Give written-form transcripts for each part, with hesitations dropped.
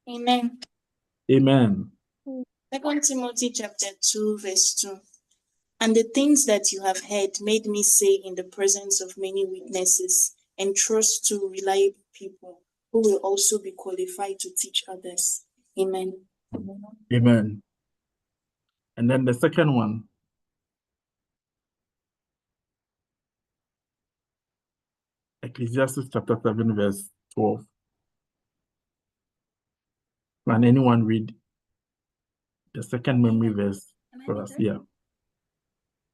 Amen. Amen. 2 Timothy chapter 2, verse 2. And the things that you have heard made me say in the presence of many witnesses, and trust to reliable people who will also be qualified to teach others. Amen. Amen. And then the second one. Ecclesiastes chapter 7, verse 12. Can anyone read the second memory verse for us? Yeah.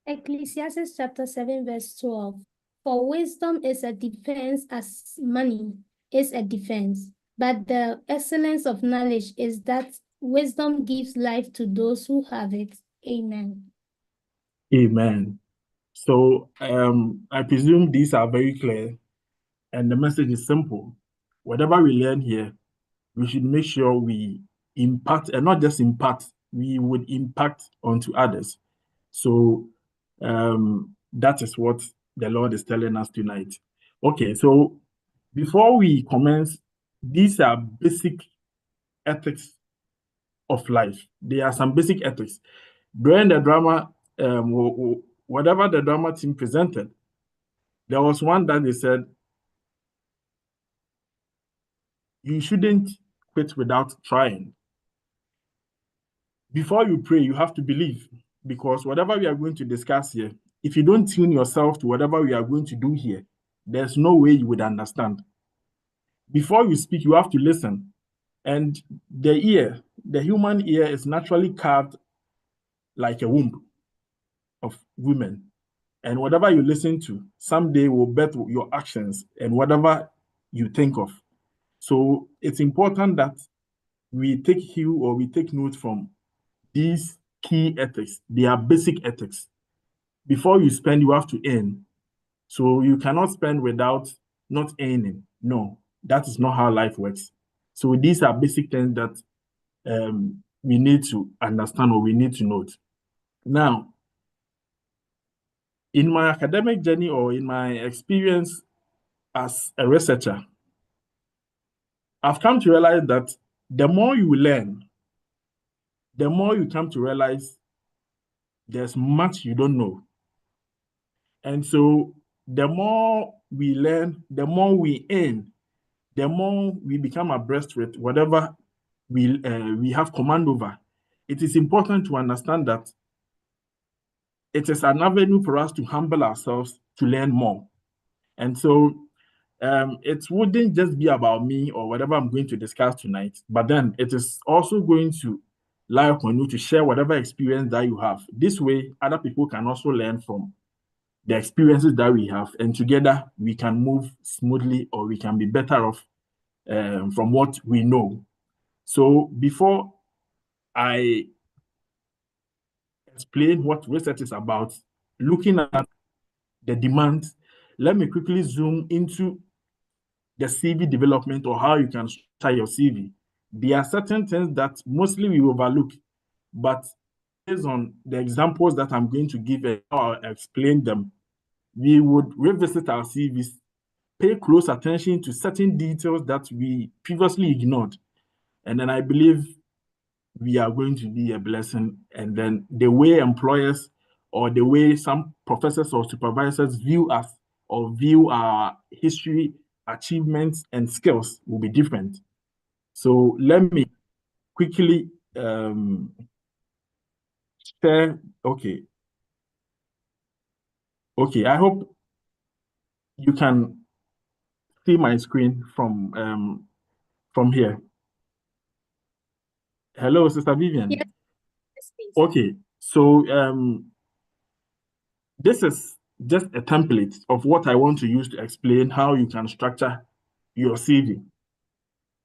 Ecclesiastes chapter 7, verse 12. For wisdom is a defense as money is a defense. But the excellence of knowledge is that wisdom gives life to those who have it. Amen. Amen. So I presume these are very clear and the message is simple. Whatever we learn here, we should make sure we impact, and not just impact, we would impact onto others. So that is what the Lord is telling us tonight. Okay, so before we commence, these are basic ethics of life. There are some basic ethics. During the drama, whatever the drama team presented, there was one that they said, you shouldn't quit without trying. Before you pray, you have to believe, because whatever we are going to discuss here, if you don't tune yourself to whatever we are going to do here, there's no way you would understand. Before you speak, you have to listen. And the ear, the human ear, is naturally carved like a womb of women. And whatever you listen to, someday will bet your actions and whatever you think of. So it's important that we take heed or we take note from these key ethics. They are basic ethics. Before you spend, you have to earn. So you cannot spend without not earning. No, that is not how life works. So these are basic things that we need to understand or we need to note. Now, in my academic journey or in my experience as a researcher, I've come to realize that the more you learn, the more you come to realize there's much you don't know. And so the more we learn, the more we earn, the more we become abreast with whatever we have command over. It is important to understand that it is an avenue for us to humble ourselves to learn more. And so it wouldn't just be about me or whatever I'm going to discuss tonight, but then it is also going to lie upon you to share whatever experience that you have. This way, other people can also learn from the experiences that we have, and together we can move smoothly or we can be better off from what we know. So before I explain what research is about, looking at the demand, let me quickly zoom into the CV development or how you can structure your CV. There are certain things that mostly we overlook, but based on the examples that I'm going to give and how I'll explain them, we would revisit our CVs, pay close attention to certain details that we previously ignored. And then I believe we are going to be a blessing. And then the way employers or the way some professors or supervisors view us or view our history, achievements, and skills will be different. So let me quickly share. Okay. Okay, I hope you can see my screen from here. Hello, Sister Vivian. Yes, please. Okay, so this is just a template of what I want to use to explain how you can structure your CV.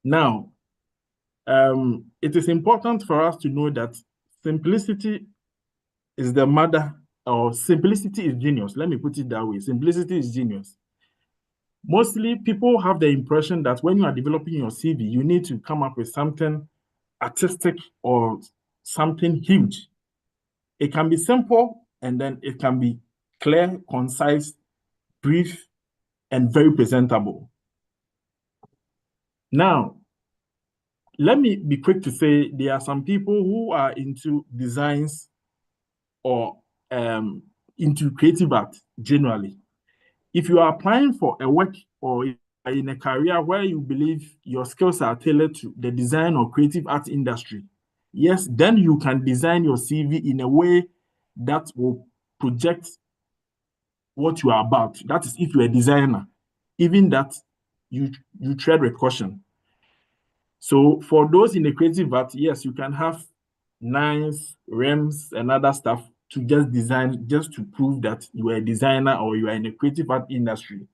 Now, it is important for us to know that simplicity is the mother, or simplicity is genius. Let me put it that way. Simplicity is genius. Mostly people have the impression that when you are developing your CV, you need to come up with something artistic or something huge. It can be simple and then it can be clear, concise, brief, and very presentable. Now, let me be quick to say there are some people who are into designs or into creative art generally. If you are applying for a work or in a career where you believe your skills are tailored to the design or creative art industry, yes, then you can design your CV in a way that will project what you are about. That is, if you're a designer, even that you tread with caution. So for those in the creative art, yes, you can have lines, rims, and other stuff to just design, just to prove that you are a designer or you are in the creative art industry.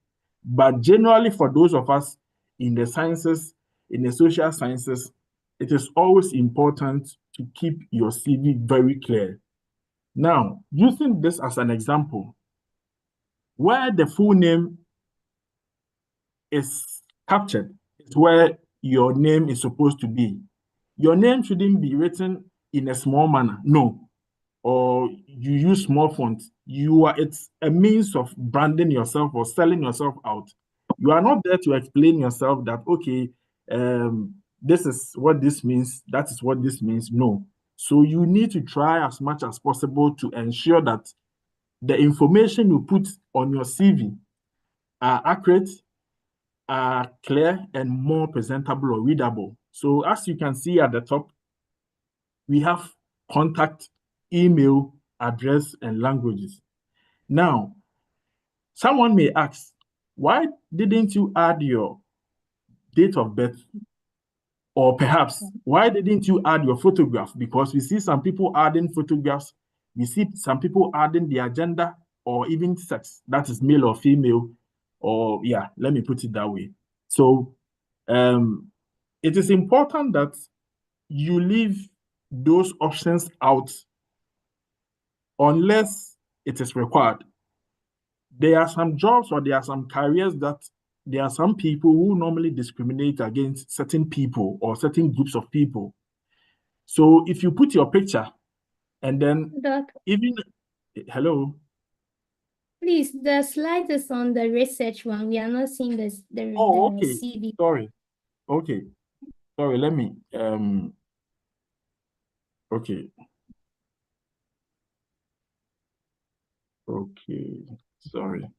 But generally, for those of us in the sciences, in the social sciences, it is always important to keep your CV very clear. Now, using this as an example, where the full name is captured is where your name is supposed to be. Your name shouldn't be written in a small manner, no, or you use small font. It's a means of branding yourself or selling yourself out. You are not there to explain yourself that, okay, this is what this means, that is what this means. No. So you need to try as much as possible to ensure that the information you put on your CV are accurate, are clear, and more presentable or readable. So as you can see at the top, we have contact, email, address, and languages. Now, someone may ask, why didn't you add your date of birth? Or perhaps, why didn't you add your photograph? Because we see some people adding photographs, we see some people adding their gender or even sex, that is male or female, or yeah, let me put it that way. So it is important that you leave those options out unless it is required. There are some jobs or there are some careers that there are some people who normally discriminate against certain people or certain groups of people. So if you put your picture and then Doc, even, hello, please, the slide is on the research one. We are not seeing oh, the okay, CV. sorry, okay, sorry, let me, okay, okay, sorry.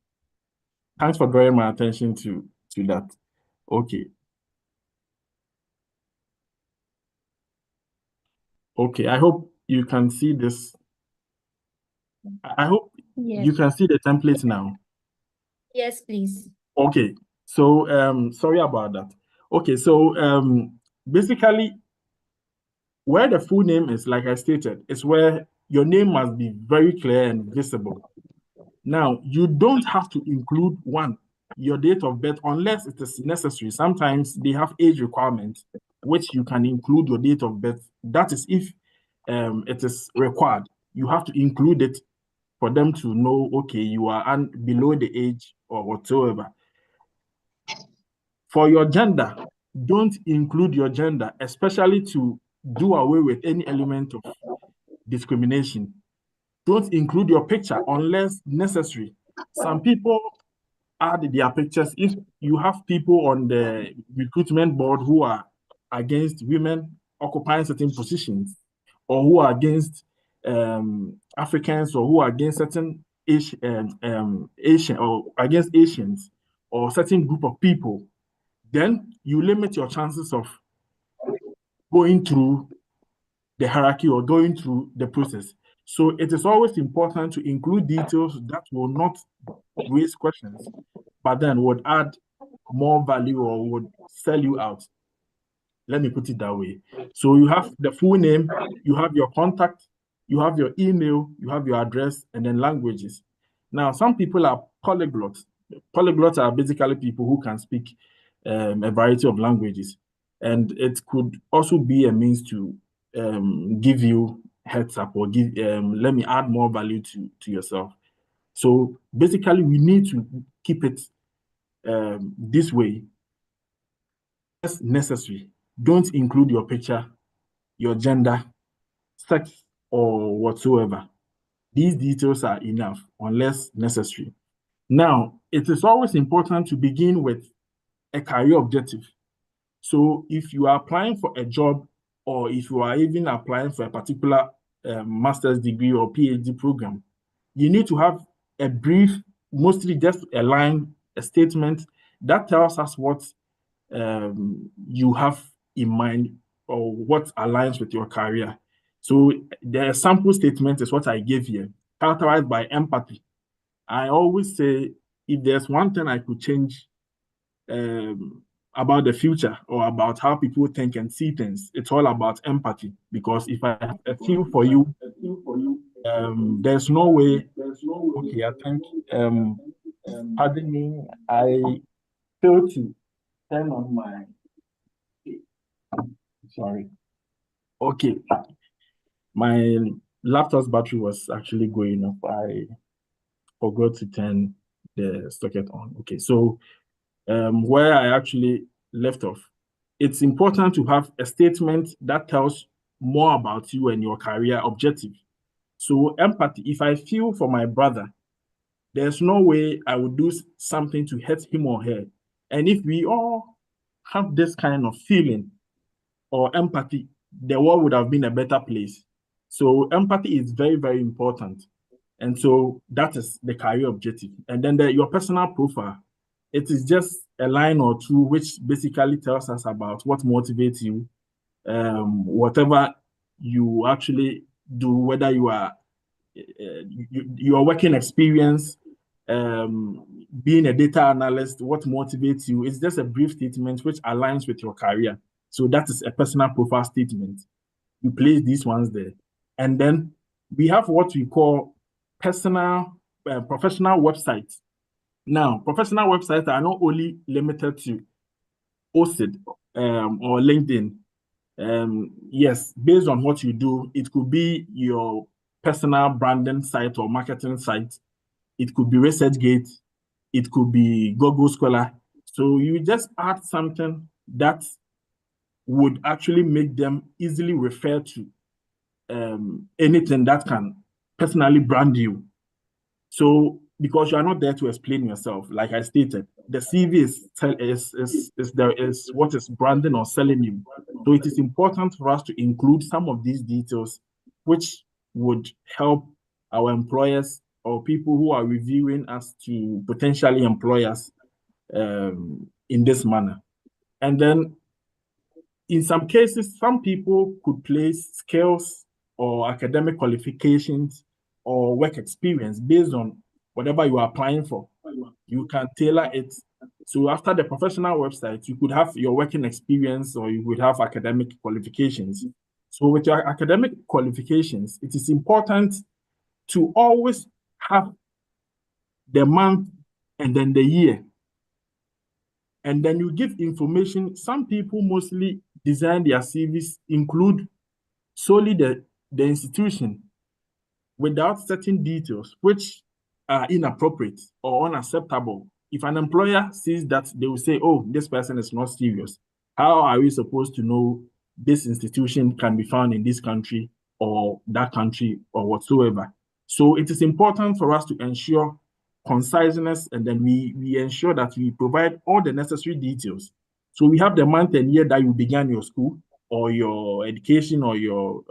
Thanks for drawing my attention to that. Okay. Okay, I hope you can see this. I hope Yes. you can see the template now. Yes, please. Okay, so sorry about that. Okay, so basically where the full name is, like I stated, is where your name must be very clear and visible. Now, you don't have to include your date of birth unless it is necessary. Sometimes they have age requirements, which you can include your date of birth. That is if it is required. You have to include it for them to know, okay, you are below the age or whatsoever. For your gender, don't include your gender, especially to do away with any element of discrimination. Don't include your picture unless necessary. Some people add their pictures. If you have people on the recruitment board who are against women occupying certain positions, or who are against Africans, or who are against certain Asian or against Asians, or certain group of people, then you limit your chances of going through the hierarchy or going through the process. So it is always important to include details that will not raise questions, but then would add more value or would sell you out. Let me put it that way. So you have the full name, you have your contact, you have your email, you have your address, and then languages. Now, some people are polyglots. Polyglots are basically people who can speak a variety of languages. And it could also be a means to give you heads up or let me add more value to yourself. So basically, we need to keep it this way as necessary. Don't include your picture, your gender, sex, or whatsoever. These details are enough unless necessary. Now, it is always important to begin with a career objective. So if you are applying for a job, or if you are even applying for a particular master's degree or PhD program, you need to have a brief, mostly just a line, a statement that tells us what you have in mind or what aligns with your career. So the sample statement is what I gave here, characterized by empathy. I always say, if there's one thing I could change um, about the future or about how people think and see things, it's all about empathy. Because if I have a feel for you, there's no way. Okay, I think, pardon me, I failed to turn on my. Sorry. Okay, my laptop's battery was actually going off. I forgot to turn the socket on. Okay, so where I actually left off, it's important to have a statement that tells more about you and your career objective. So empathy, if I feel for my brother, there's no way I would do something to hurt him or her. And if we all have this kind of feeling or empathy, the world would have been a better place. So empathy is very, very important. And so that is the career objective. And then your personal profile, it is just a line or two which basically tells us about what motivates you, whatever you actually do, whether you are your working experience, being a data analyst, what motivates you. It's just a brief statement which aligns with your career. So that is a personal profile statement. You place these ones there. And then we have what we call personal, professional websites. Now, professional websites are not only limited to OSID or LinkedIn. Yes, based on what you do, it could be your personal branding site or marketing site. It could be ResearchGate. It could be Google Scholar. So you just add something that would actually make them easily refer to anything that can personally brand you. So because you are not there to explain yourself, like I stated, the CV is what is branding or selling you. So it is important for us to include some of these details, which would help our employers or people who are reviewing us to potentially employ us in this manner. And then in some cases, some people could place skills or academic qualifications or work experience based on whatever you are applying for. You can tailor it. So after the professional website, you could have your working experience or you would have academic qualifications. So with your academic qualifications, it is important to always have the month and then the year. And then you give information. Some people mostly design their CVs include solely the institution without certain details, which are inappropriate or unacceptable. If an employer sees that, they will say, oh, this person is not serious. How are we supposed to know this institution can be found in this country or that country or whatsoever? So it is important for us to ensure conciseness, and then we ensure that we provide all the necessary details. So we have the month and year that you began your school or your education or your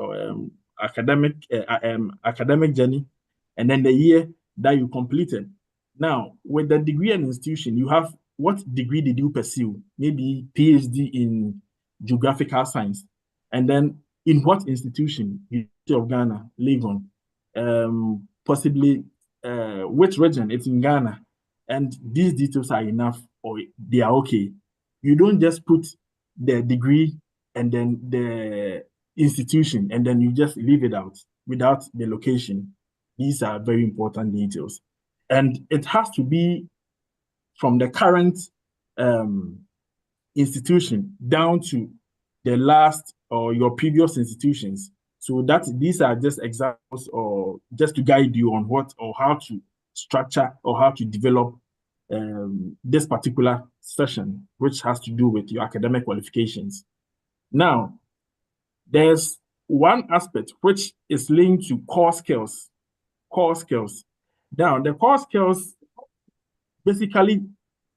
academic journey, and then the year that you completed. Now, with the degree and institution, you have what degree did you pursue? Maybe PhD in geographical science, and then in what institution? University of Ghana, Legon, possibly which region? It's in Ghana, and these details are enough, or they are okay. You don't just put the degree and then the institution, and then you just leave it out without the location. These are very important details. And it has to be from the current institution down to the last or your previous institutions. So that these are just examples or just to guide you on what or how to structure or how to develop this particular session, which has to do with your academic qualifications. Now, there's one aspect which is linked to core skills. Core skills. Now, the core skills basically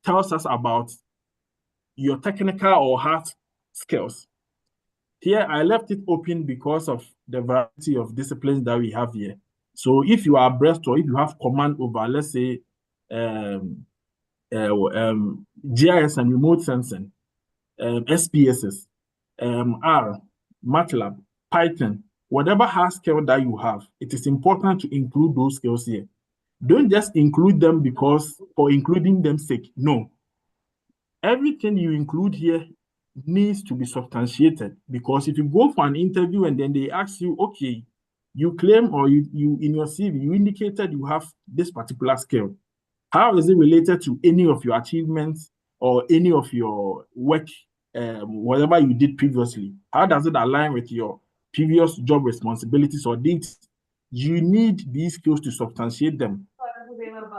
tells us about your technical or hard skills. Here, I left it open because of the variety of disciplines that we have here. So if you are abreast or if you have command over, let's say, GIS and remote sensing, SPSS, R, MATLAB, Python, whatever hard skill that you have, it is important to include those skills here. Don't just include them because for including them sake. No. Everything you include here needs to be substantiated, because if you go for an interview and then they ask you, okay, you claim or you in your CV, you indicated you have this particular skill. How is it related to any of your achievements or any of your work, whatever you did previously? How does it align with your previous job responsibilities or duties? You need these skills to substantiate them.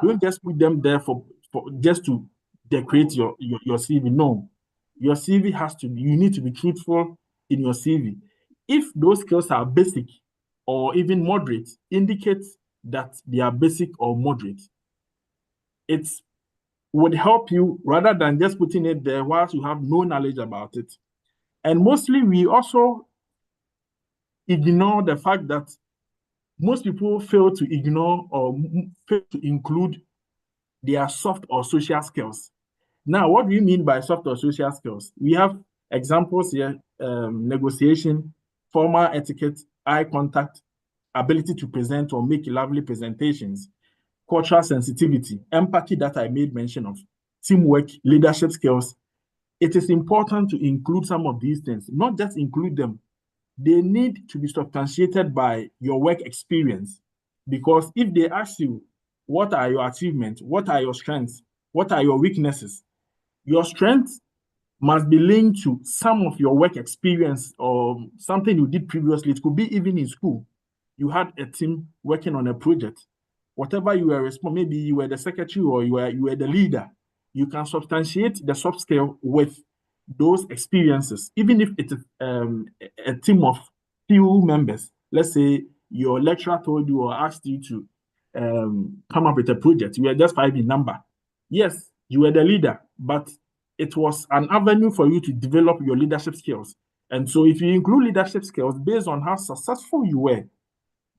Don't just put them there for just to decorate your CV. No, your CV has to be, you need to be truthful in your CV. If those skills are basic or even moderate, indicate that they are basic or moderate. It would help you rather than just putting it there whilst you have no knowledge about it. And mostly we also ignore the fact that most people fail to ignore or fail to include their soft or social skills. Now, what do you mean by soft or social skills? We have examples here: negotiation, formal etiquette, eye contact, ability to present or make lovely presentations, cultural sensitivity, empathy that I made mention of, teamwork, leadership skills. It is important to include some of these things, not just include them. They need to be substantiated by your work experience. Because if they ask you, what are your achievements? What are your strengths? What are your weaknesses? Your strengths must be linked to some of your work experience or something you did previously. It could be even in school. You had a team working on a project. Whatever you were responsible, maybe you were the secretary or you were the leader. You can substantiate the soft skill with those experiences, even if it is a team of few members. Let's say your lecturer told you or asked you to come up with a project. You were just 5 in number. Yes, you were the leader, but it was an avenue for you to develop your leadership skills. And so if you include leadership skills based on how successful you were,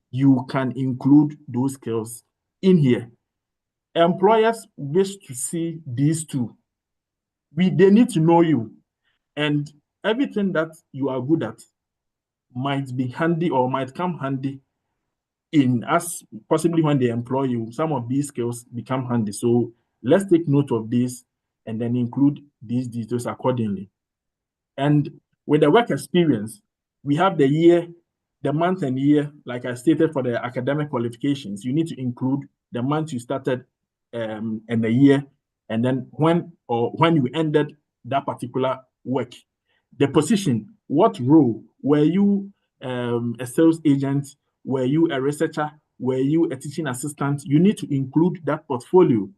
you can include those skills in here. Employers wish to see these two. They need to know you, and everything that you are good at might be handy or might come handy in as possibly when they employ you. Some of these skills become handy. So let's take note of this and then include these details accordingly. And with the work experience, we have the year, the month and year, like I stated for the academic qualifications. You need to include the month you started and the year, and then when you ended that particular work. The position, what role? Were you a sales agent? Were you a researcher? Were you a teaching assistant? You need to include that portfolio,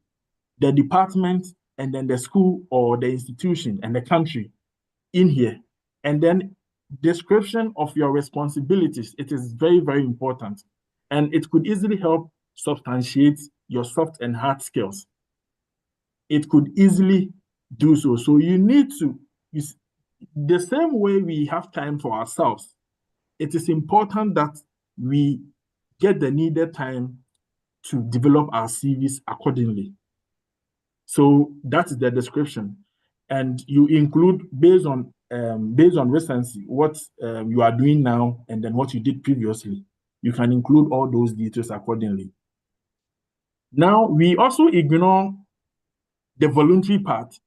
the department, and then the school or the institution and the country in here. And then description of your responsibilities. It is very, very important. And it could easily help substantiate your soft and hard skills. It could easily do so. So you need to, the same way we have time for ourselves, it is important that we get the needed time to develop our CVs accordingly. So that is the description. And you include based on recency, what you are doing now and then what you did previously. You can include all those details accordingly. Now, we also ignore the voluntary part.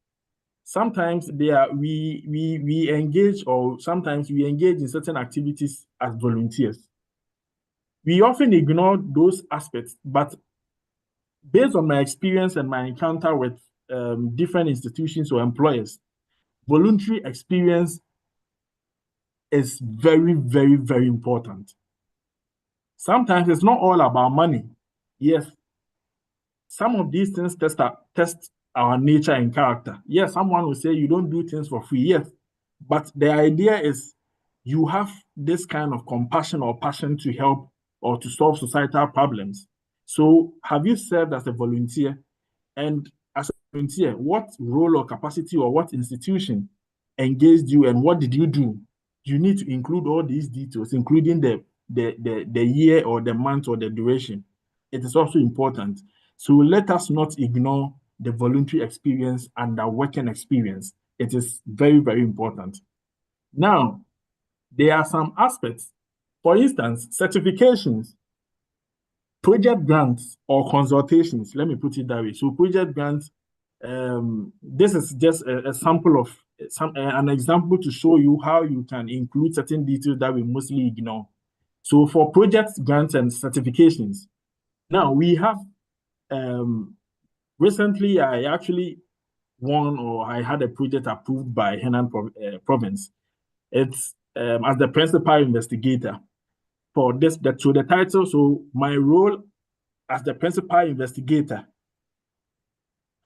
Sometimes we engage, or sometimes we engage in certain activities as volunteers. We often ignore those aspects, but based on my experience and my encounter with different institutions or employers, voluntary experience is very, very, very important. Sometimes it's not all about money. Yes, some of these things test our nature and character. Yes, someone will say you don't do things for free. Yes, but the idea is you have this kind of compassion or passion to help or to solve societal problems. So have you served as a volunteer? And as a volunteer, what role or capacity or what institution engaged you and what did you do? You need to include all these details, including the year or the month or the duration. It is also important. So let us not ignore the voluntary experience and the working experience. It is very, very important. Now, there are some aspects. For instance, certifications, project grants, or consultations. Let me put it that way. So project grants, this is just a sample of an example to show you how you can include certain details that we mostly ignore. So for project grants and certifications, now we have recently I actually won, or I had a project approved by Henan province. It's as the principal investigator for this. So the title. So my role as the principal investigator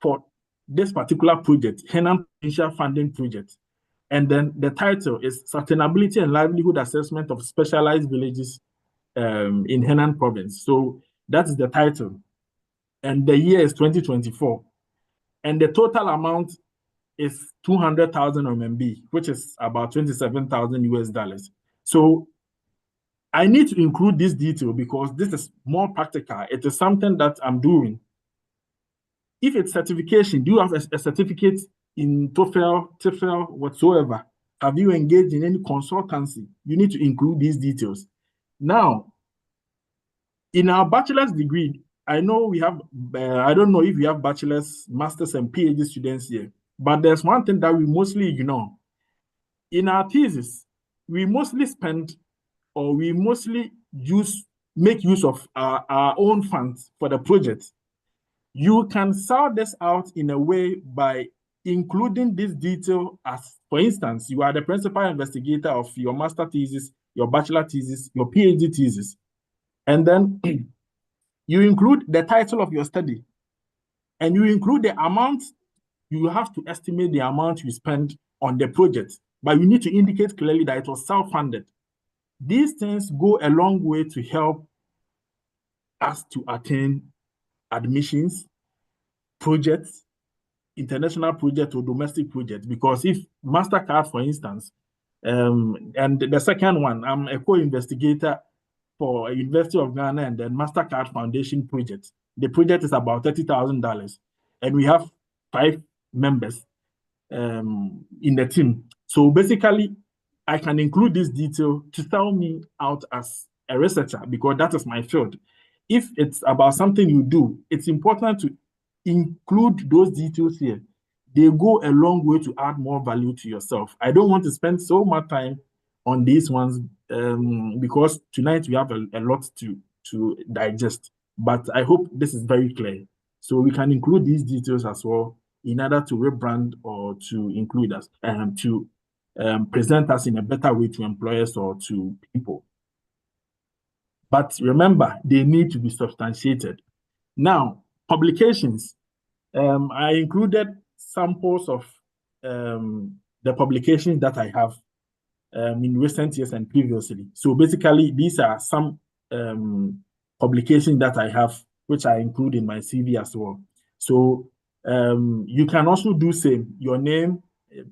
for this particular project, Henan Provincial Funding Project. And then the title is Sustainability and Livelihood Assessment of Specialized Villages in Henan Province. So that is the title. And the year is 2024. And the total amount is 200,000 RMB, which is about 27,000 US dollars. So I need to include this detail because this is more practical. It is something that I'm doing. If it's certification, do you have a certificate in TOEFL, whatsoever? Have you engaged in any consultancy? You need to include these details. Now, in our bachelor's degree, I know we have, I don't know if we have bachelor's, master's, and PhD students here, but there's one thing that we mostly ignore. In our thesis, we mostly spend, or we mostly make use of our own funds for the project. You can sort this out in a way by including this detail as, for instance, you are the principal investigator of your master thesis, your bachelor thesis, your PhD thesis. And then you include the title of your study, and you include the amount. You have to estimate the amount you spend on the project, but you need to indicate clearly that it was self-funded. These things go a long way to help us to attain admissions, projects, international project or domestic project. Because if MasterCard, for instance, and the second one, I'm a co-investigator for University of Ghana and then MasterCard Foundation project. The project is about $30,000, and we have 5 members in the team. So basically, I can include this detail to sell me out as a researcher because that is my field. If it's about something you do, it's important to include those details here. They go a long way to add more value to yourself. I don't want to spend so much time on these ones because tonight we have a lot to digest. But I hope this is very clear. So we can include these details as well in order to rebrand or to include us to present us in a better way to employers or to people. But remember, they need to be substantiated. Now, publications. I included samples of the publications that I have in recent years and previously. So basically, these are some publications that I have, which I include in my CV as well. So you can also do same. Your name,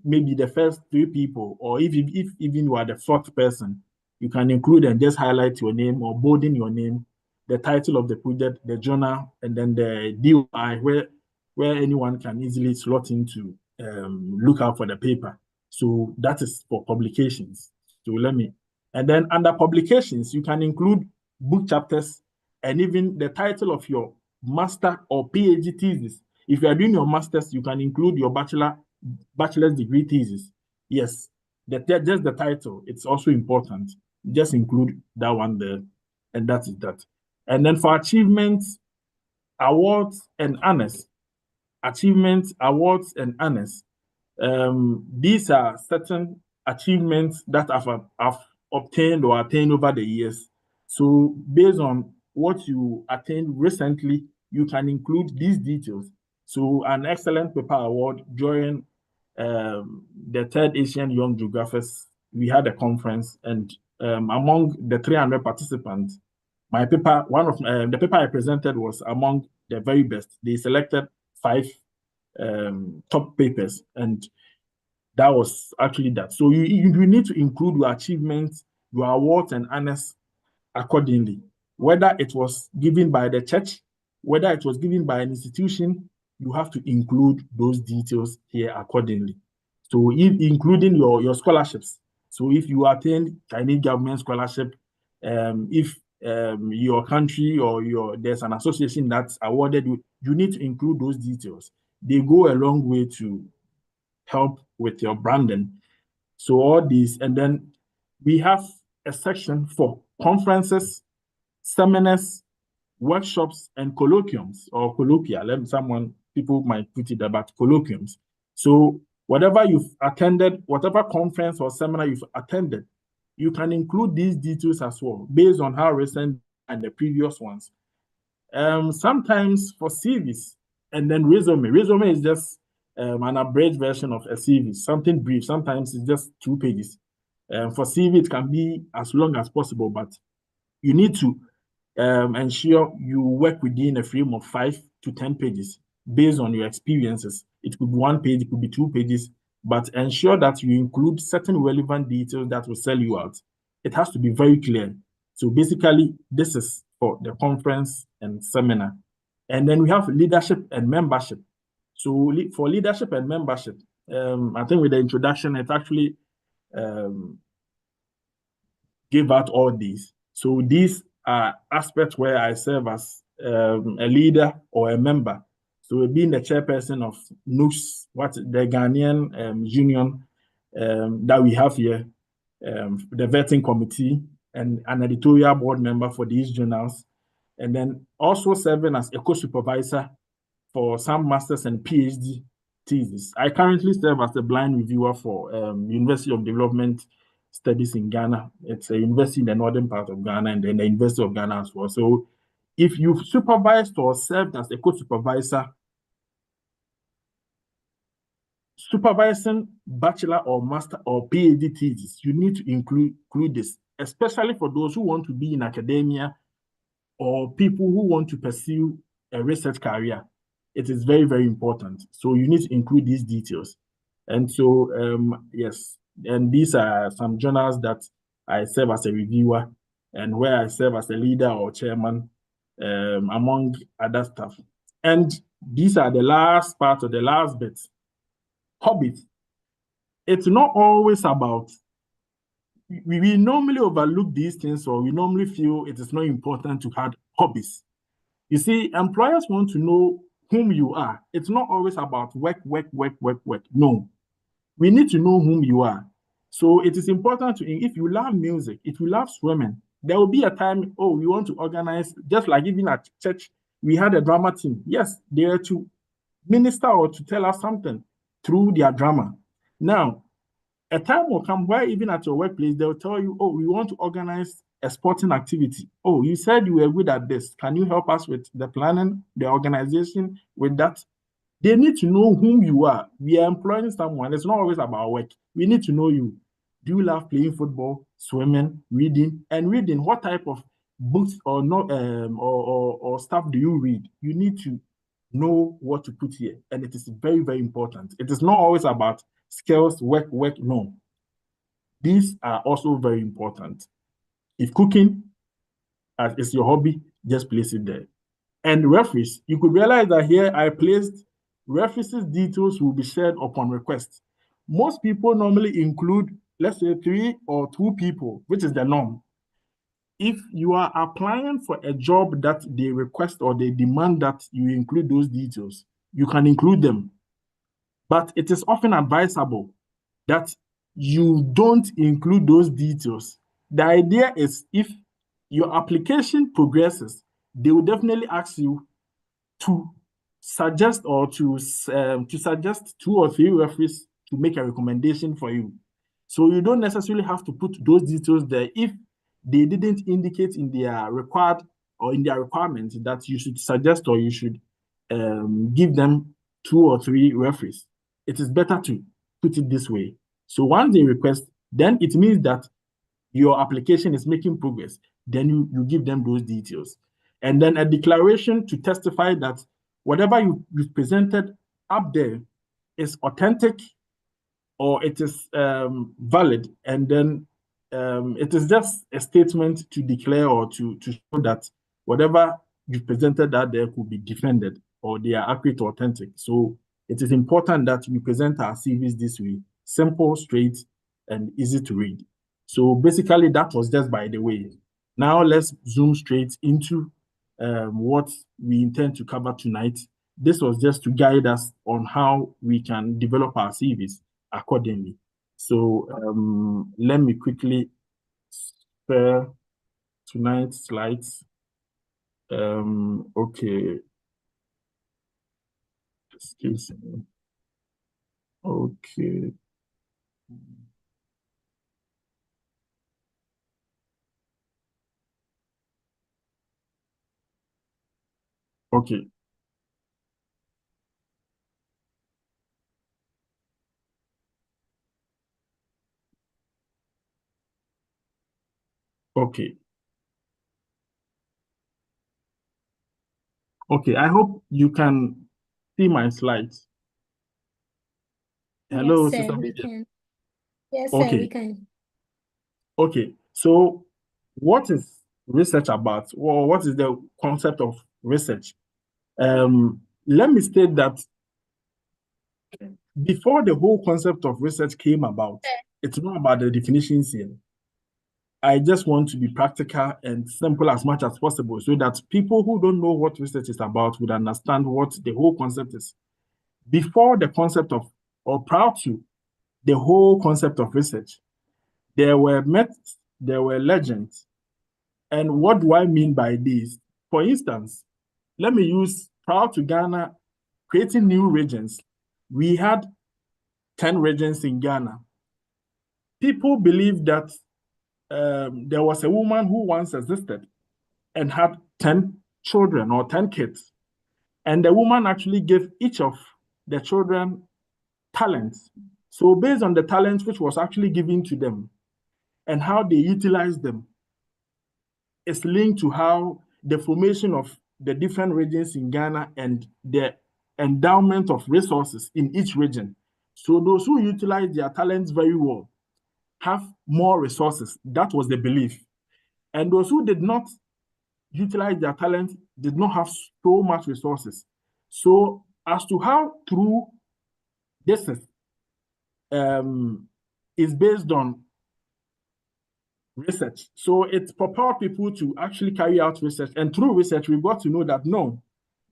maybe the first 3 people, or if even you are the 4th person, you can include and just highlight your name or bolding your name, the title of the project, the journal, and then the DOI, where anyone can easily slot into look out for the paper. So that is for publications. So and then under publications, you can include book chapters and even the title of your master or PhD thesis. If you are doing your master's, you can include your bachelor's degree thesis. Yes, just the title. It's also important. Just include that one there, and that is that. And then for achievements, awards, and honors. Achievements, awards, and honors. These are certain achievements that I've obtained or attained over the years. So based on what you attained recently, you can include these details. So an excellent paper award during the 3rd Asian Young Geographers, we had a conference, and among the 300 participants, my paper, the paper I presented was among the very best. They selected 5 top papers, and That was actually that. So you need to include your achievements, your awards and honors accordingly. Whether it was given by the church, whether it was given by an institution, you have to include those details here accordingly. So including your scholarships. So if you attend Chinese government scholarship, if your country or there's an association that's awarded you need to include those details. They go a long way to help with your branding. So all these, and then we have a section for conferences, seminars, workshops, and colloquiums or colloquia. People might put it about colloquiums. So whatever you've attended, whatever conference or seminar you've attended, you can include these details as well, based on how recent and the previous ones. Sometimes for CVs, and then resume. Resume is just an abridged version of a CV, something brief. Sometimes it's just 2 pages. For CV, it can be as long as possible, but you need to ensure you work within a frame of 5 to 10 pages based on your experiences. It could be 1 page, it could be 2 pages, but ensure that you include certain relevant details that will sell you out. It has to be very clear. So basically, this is for the conference and seminar. And then we have leadership and membership. So for leadership and membership, I think with the introduction, it actually gave out all these. So these are aspects where I serve as a leader or a member. So being the chairperson of NUS, the Ghanaian union that we have here, the vetting committee, and an editorial board member for these journals, and then also serving as a co-supervisor for some masters and PhD thesis. I currently serve as a blind reviewer for University of Development Studies in Ghana. It's a university in the northern part of Ghana, and then the University of Ghana as well. So if you've supervised or served as a co-supervisor, supervising bachelor or master or PhD thesis, you need to include this, especially for those who want to be in academia or people who want to pursue a research career. It is very, very important. So you need to include these details. And so, yes, and these are some journals that I serve as a reviewer and where I serve as a leader or chairman, among other stuff. And these are the last part of the last bit. Hobbies. It's not always about, we normally overlook these things, or we normally feel it is not important to have hobbies. You see, employers want to know whom you are. It's not always about work. No, we need to know whom you are. So it is important to, if you love music, if you love swimming, there will be a time, we want to organize, just like even at church, we had a drama team. Yes, they are to minister or to tell us something through their drama. Now, a time will come where even at your workplace, they'll tell you, we want to organize a sporting activity. You said you were good at this. Can you help us with the planning, the organization with that? They need to know whom you are. We are employing someone. It's not always about work. We need to know you. Do you love playing football, swimming, reading? And reading, what type of books or not or stuff do you read? You need to know what to put here. And it is very, very important. It is not always about skills, work. No. These are also very important. If cooking is your hobby, just place it there. And referees, you could realize that here I placed referees' details will be shared upon request. Most people normally include, let's say, 3 or 2 people, which is the norm. If you are applying for a job that they request or they demand that you include those details, you can include them. But it is often advisable that you don't include those details. The idea is if your application progresses, they will definitely ask you to suggest or to suggest 2 or 3 referees to make a recommendation for you. So you don't necessarily have to put those details there if they didn't indicate in their required or in their requirements that you should suggest or you should give them 2 or 3 referees. It is better to put it this way. So once they request, then it means that your application is making progress. Then you give them those details. And then a declaration to testify that whatever you've presented up there is authentic or it is valid, and then it is just a statement to declare or to show that whatever you presented that there could be defended or they are accurate or authentic. So it is important that we present our CVs this way: simple, straight, and easy to read. So basically, that was just by the way. Now let's zoom straight into what we intend to cover tonight. This was just to guide us on how we can develop our CVs accordingly. So let me quickly spare tonight's slides. Okay. Excuse me. Okay. Okay. Okay. Okay. I hope you can see my slides. Hello, Yes, sir, Sister we Media. can. Yes, sir, we Okay. can. Okay. So what is research about? Well, what is the concept of research? Let me state that before the whole concept of research came about, it's not about the definitions here. I just want to be practical and simple as much as possible so that people who don't know what research is about would understand what the whole concept is. Before the concept of, or prior to the whole concept of research, there were myths, there were legends. And what do I mean by this? For instance, let me use prior to Ghana creating new regions. We had 10 regions in Ghana. People believe that there was a woman who once existed and had 10 children or 10 kids. And the woman actually gave each of the children talents. So, based on the talents which was actually given to them and how they utilized them, is linked to how the formation of the different regions in Ghana and the endowment of resources in each region. So, those who utilize their talents very well have more resources. That was the belief. And those who did not utilize their talent did not have so much resources. So, as to how true this is based on research. So, it propelled people to actually carry out research. And through research, we got to know that no,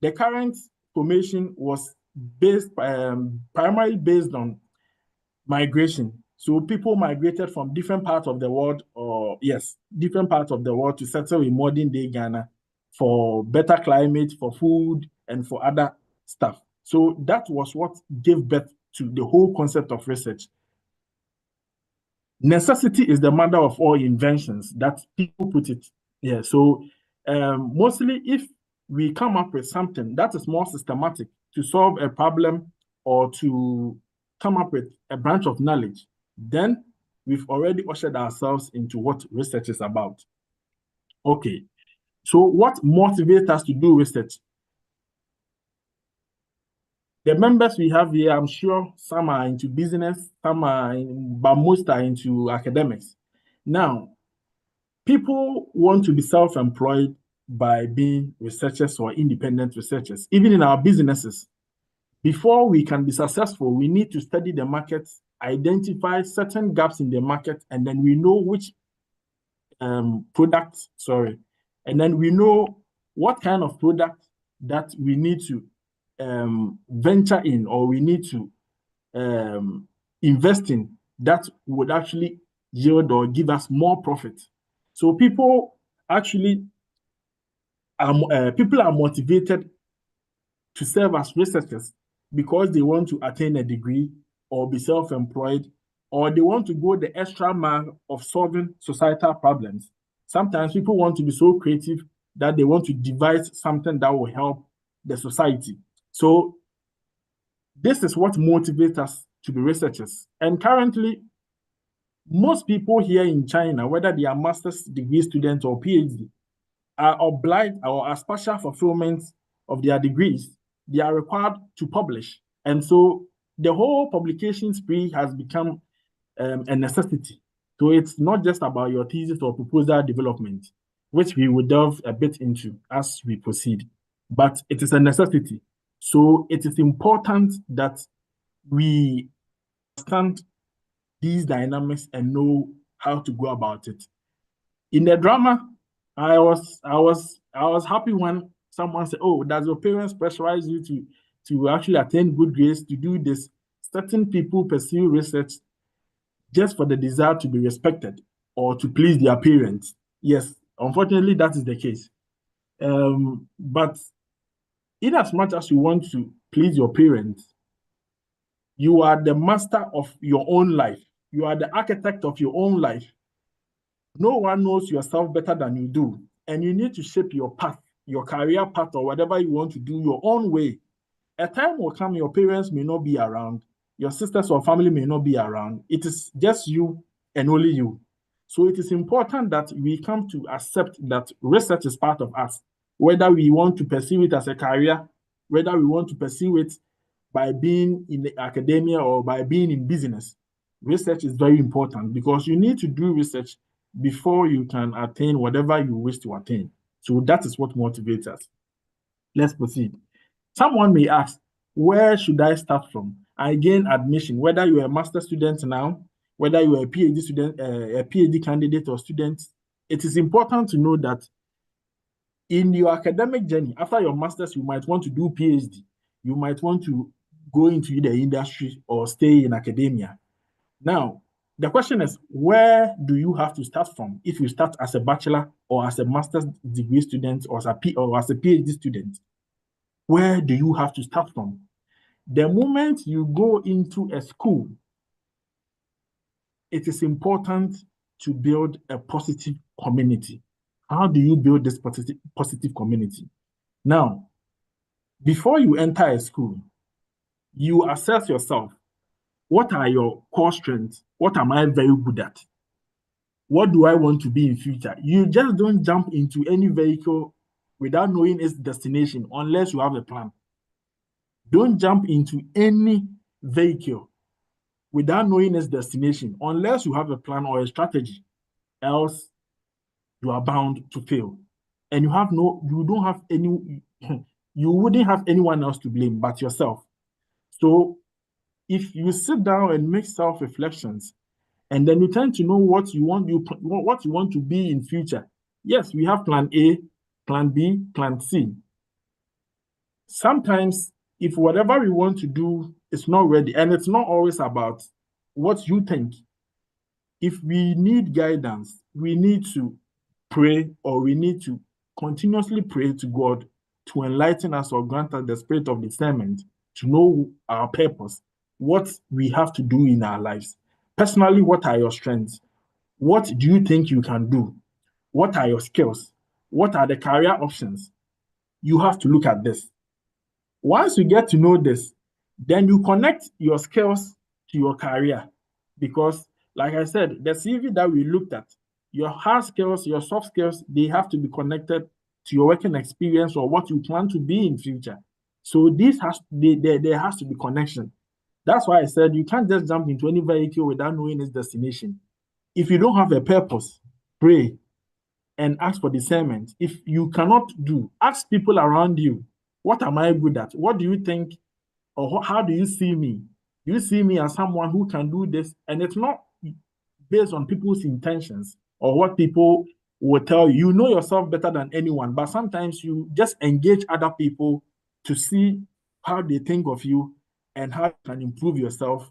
the current formation was based primarily based on migration. So people migrated from different parts of the world, or yes, different parts of the world to settle in modern day Ghana for better climate, for food, and for other stuff. So that was what gave birth to the whole concept of research. Necessity is the mother of all inventions. That people put it. Yeah. So mostly, if we come up with something that is more systematic to solve a problem or to come up with a branch of knowledge, then we've already ushered ourselves into what research is about. Okay. So what motivates us to do research? The members we have here, I'm sure some are into business, but most are into academics. Now, people want to be self-employed by being researchers or independent researchers. Even in our businesses, before we can be successful, we need to study the market, identify certain gaps in the market, and then we know which products, and then we know what kind of product that we need to venture in or we need to invest in that would actually yield or give us more profit. So people actually people are motivated to serve as researchers because they want to attain a degree or be self-employed, or they want to go the extra mile of solving societal problems. Sometimes people want to be so creative that they want to devise something that will help the society. So this is what motivates us to be researchers. And currently, most people here in China, whether they are master's degree students or PhD, are obliged, or as partial fulfillment of their degrees, they are required to publish. And so the whole publication spree has become a necessity. So it's not just about your thesis or proposal development, which we will delve a bit into as we proceed, but it is a necessity. So it is important that we understand these dynamics and know how to go about it. In the drama, I was happy when someone said, "Oh, does your parents pressurize you to actually attain good grades to do this?" Certain people pursue research just for the desire to be respected or to please their parents. Yes, unfortunately, that is the case. But in as much as you want to please your parents, you are the master of your own life. You are the architect of your own life. No one knows yourself better than you do. And you need to shape your path, your career path, or whatever you want to do your own way. A time will come, your parents may not be around, your sisters or family may not be around. It is just you and only you. So it is important that we come to accept that research is part of us, whether we want to pursue it as a career, whether we want to pursue it by being in the academia or by being in business. Research is very important because you need to do research before you can attain whatever you wish to attain. So that is what motivates us. Let's proceed. Someone may ask, where should I start from? I gain admission, whether you're a master student now, whether you're a PhD student, a PhD candidate or student. It is important to know that in your academic journey, after your master's, you might want to do PhD. You might want to go into the industry or stay in academia. Now, the question is, where do you have to start from if you start as a bachelor or as a master's degree student or as a PhD student? Where do you have to start from? The moment you go into a school, it is important to build a positive community. How do you build this positive community? Now, before you enter a school, you assess yourself. What are your core strengths? What am I very good at? What do I want to be in future? You just don't jump into any vehicle without knowing its destination unless you have a plan. Don't jump into any vehicle without knowing its destination unless you have a plan or a strategy. Else, you are bound to fail. And you don't have any, you wouldn't have anyone else to blame but yourself. So if you sit down and make self-reflections, and then you tend to know what you want to be in future. Yes, we have plan A, plan B, plan C. Sometimes, if whatever we want to do is not ready, and it's not always about what you think, if we need guidance, we need to pray or we need to continuously pray to God to enlighten us or grant us the spirit of discernment to know our purpose, what we have to do in our lives. Personally, what are your strengths? What do you think you can do? What are your skills? What are the career options? You have to look at this. Once you get to know this, then you connect your skills to your career. Because, like I said, the CV that we looked at, your hard skills, your soft skills, they have to be connected to your working experience or what you plan to be in future. So there has to be connection. That's why I said you can't just jump into any vehicle without knowing its destination. If you don't have a purpose, pray and ask for discernment. If you cannot do, ask people around you, what am I good at? What do you think, or how do you see me? Do you see me as someone who can do this? And it's not based on people's intentions or what people will tell you. You know yourself better than anyone, but sometimes you just engage other people to see how they think of you and how you can improve yourself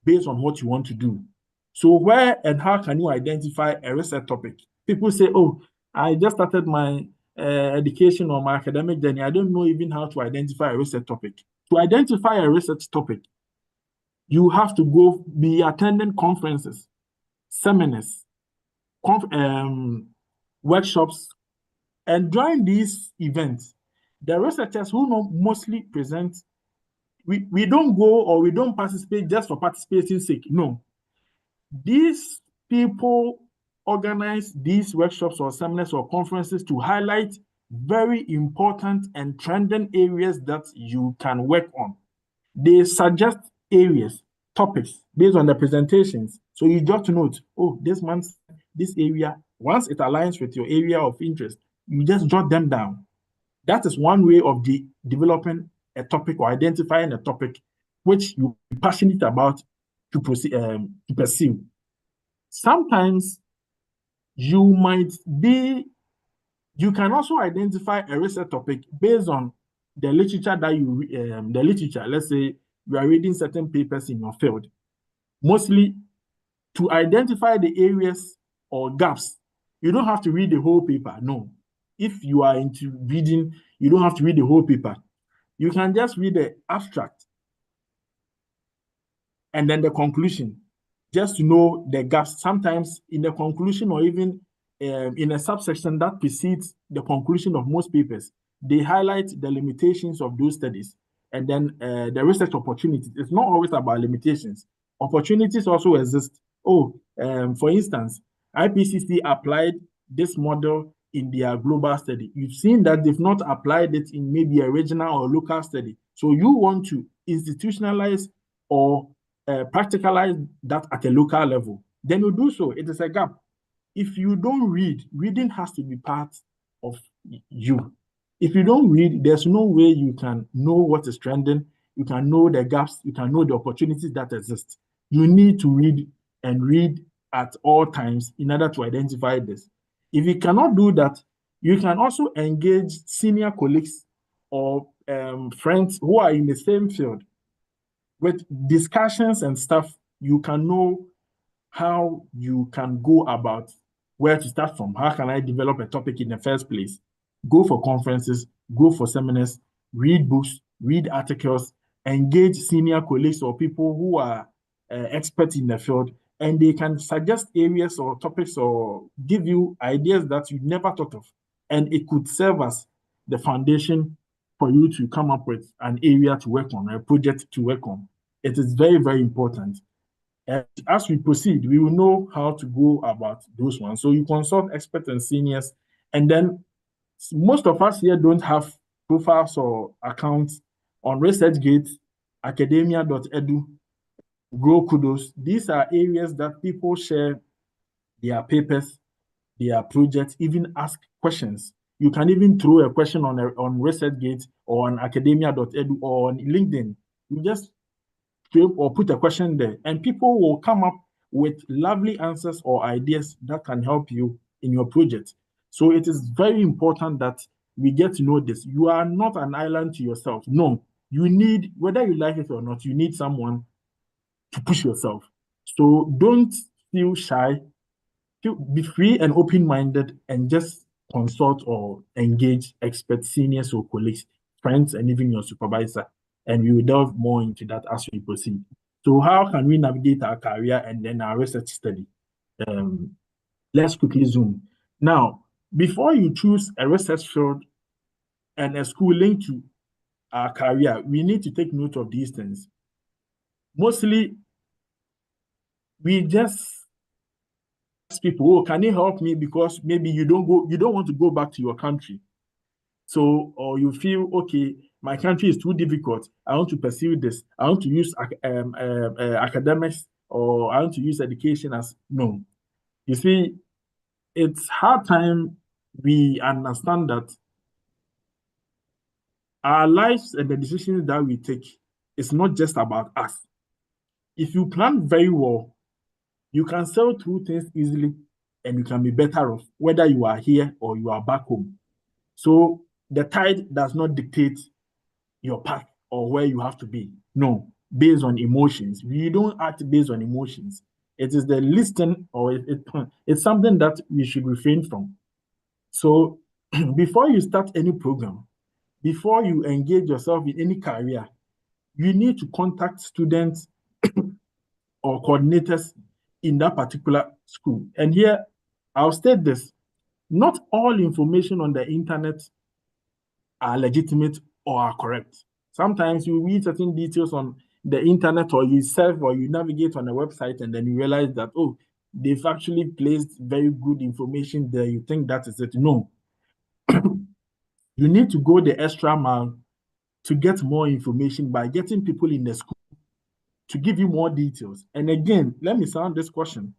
based on what you want to do. So where and how can you identify a research topic? People say, oh, I just started my education or my academic journey. I don't know even how to identify a research topic. To identify a research topic, you have to go be attending conferences, seminars, workshops, and during these events, the researchers who mostly present, we don't go or we don't participate just for participating's sake. No. These people organize these workshops or seminars or conferences to highlight very important and trending areas that you can work on. They suggest areas, topics based on the presentations. So you just note, oh, this month, this area, once it aligns with your area of interest, you just jot them down. That is one way of developing a topic or identifying a topic which you're passionate about to pursue. Sometimes you can also identify a research topic based on the literature that let's say you are reading certain papers in your field. Mostly to identify the areas or gaps, you don't have to read the whole paper. No. If you are into reading, you don't have to read the whole paper. You can just read the abstract and then the conclusion, just to know the gaps. Sometimes in the conclusion or even in a subsection that precedes the conclusion of most papers, they highlight the limitations of those studies and then the research opportunities. It's not always about limitations. Opportunities also exist. For instance, IPCC applied this model in their global study. You've seen that they've not applied it in maybe a regional or local study. So you want to institutionalize or practicalize that at a local level, then you do so. It is a gap. If you don't read, reading has to be part of you. If you don't read, there's no way you can know what is trending, you can know the gaps, you can know the opportunities that exist. You need to read and read at all times in order to identify this. If you cannot do that, you can also engage senior colleagues or friends who are in the same field. With discussions and stuff, you can know how you can go about where to start from. How can I develop a topic in the first place? Go for conferences, go for seminars, read books, read articles, engage senior colleagues or people who are experts in the field, and they can suggest areas or topics or give you ideas that you never thought of. And it could serve as the foundation for you to come up with an area to work on, a project to work on. It is very, very important. And as we proceed, we will know how to go about those ones. So you consult experts and seniors. And then most of us here don't have profiles or accounts on ResearchGate, academia.edu, Grow Kudos. These are areas that people share their papers, their projects, even ask questions. You can even throw a question on ResearchGate or on academia.edu or on LinkedIn. You just or put a question there, and people will come up with lovely answers or ideas that can help you in your project. So it is very important that we get to know this. You are not an island to yourself. No, you need, whether you like it or not, you need someone to push yourself. So don't feel shy. Be free and open-minded and just consult or engage experts, seniors or colleagues, friends, and even your supervisor. And we will delve more into that as we proceed. So how can we navigate our career and then our research study? Let's quickly zoom. Now, before you choose a research field and a school linked to our career, we need to take note of these things. Mostly, we just ask people, oh, can you help me? Because maybe you don't want to go back to your country. So, or you feel, okay, my country is too difficult. I want to pursue this. I want to use academics, or I want to use education as no. You see, it's hard time we understand that our lives and the decisions that we take is not just about us. If you plan very well, you can sell through things easily and you can be better off, whether you are here or you are back home. So the tide does not dictate your path or where you have to be. No, based on emotions. We don't act based on emotions. It is the listing, or it's something that we should refrain from. So before you start any program, before you engage yourself in any career, you need to contact students or coordinators in that particular school. And here, I'll state this. Not all information on the internet are legitimate or are correct. Sometimes you read certain details on the internet, or you surf or you navigate on a website, and then you realize that, oh, they've actually placed very good information there. You think that is it. No. You need to go the extra mile to get more information by getting people in the school to give you more details. And again, let me sound this question.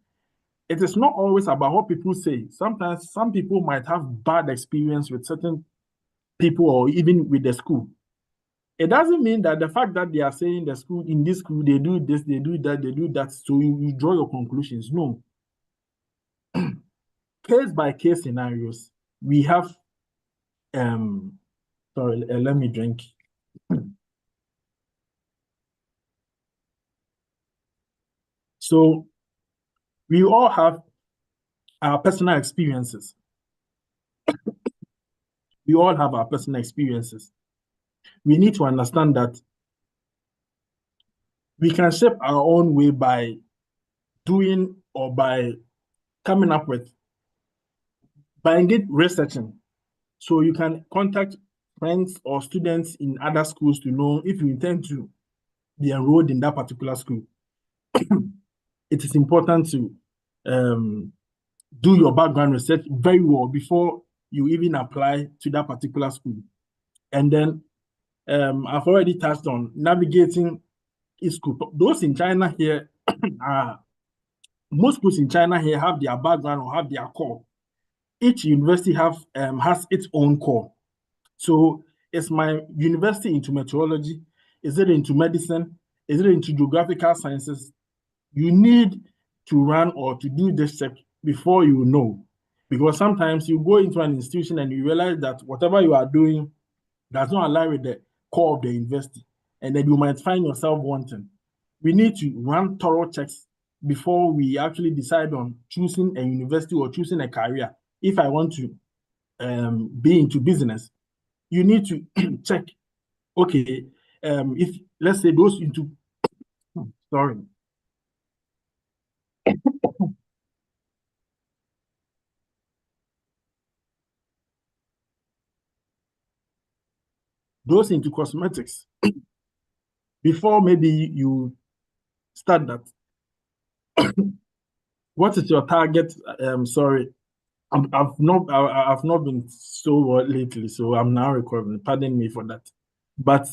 It is not always about what people say. Sometimes some people might have bad experience with certain people or even with the school. It doesn't mean that the fact that they are saying the school, in this school, they do this, they do that, they do that, so you draw your conclusions. No. Case by case scenarios, we have, let me drink. So we all have our personal experiences. We all have our personal experiences. We need to understand that we can shape our own way by doing or by coming up with, by engaging researching. So you can contact friends or students in other schools to know if you intend to be enrolled in that particular school. It is important to do your background research very well before you even apply to that particular school. And then I've already touched on navigating school. Those in China here, most schools in China here have their background or have their core. Each university has its own core. So is my university into meteorology? Is it into medicine? Is it into geographical sciences? You need to run or to do this check before you know. Because sometimes you go into an institution and you realize that whatever you are doing does not align with the core of the university. And then you might find yourself wanting. We need to run thorough checks before we actually decide on choosing a university or choosing a career. If I want to be into business, you need to check, okay, if let's say those into, sorry. Those into cosmetics, before maybe you start that, what is your target? Sorry, I've not been so well lately, so I'm now recovering. Pardon me for that. But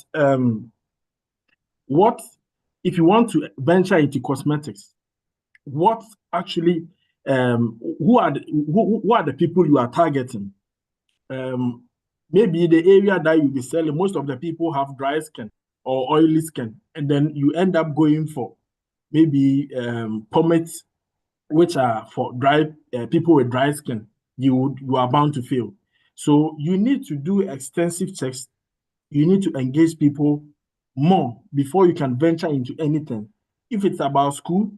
what if you want to venture into cosmetics? What actually who are the people you are targeting? Maybe the area that you'll be selling, most of the people have dry skin or oily skin, and then you end up going for maybe pomades, which are for dry people with dry skin. You are bound to fail. So you need to do extensive checks. You need to engage people more before you can venture into anything. If it's about school,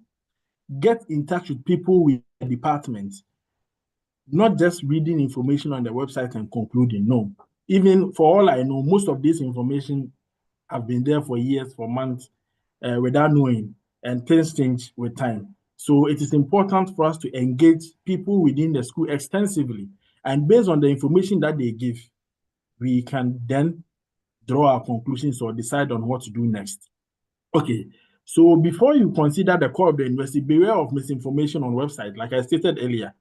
get in touch with people with departments, not just reading information on the website and concluding. No, even for all I know, most of this information have been there for years, for months, without knowing, and things change with time. So it is important for us to engage people within the school extensively, and based on the information that they give, we can then draw our conclusions or decide on what to do next. Okay, so before you consider the core of the university, beware of misinformation on website. Like I stated earlier,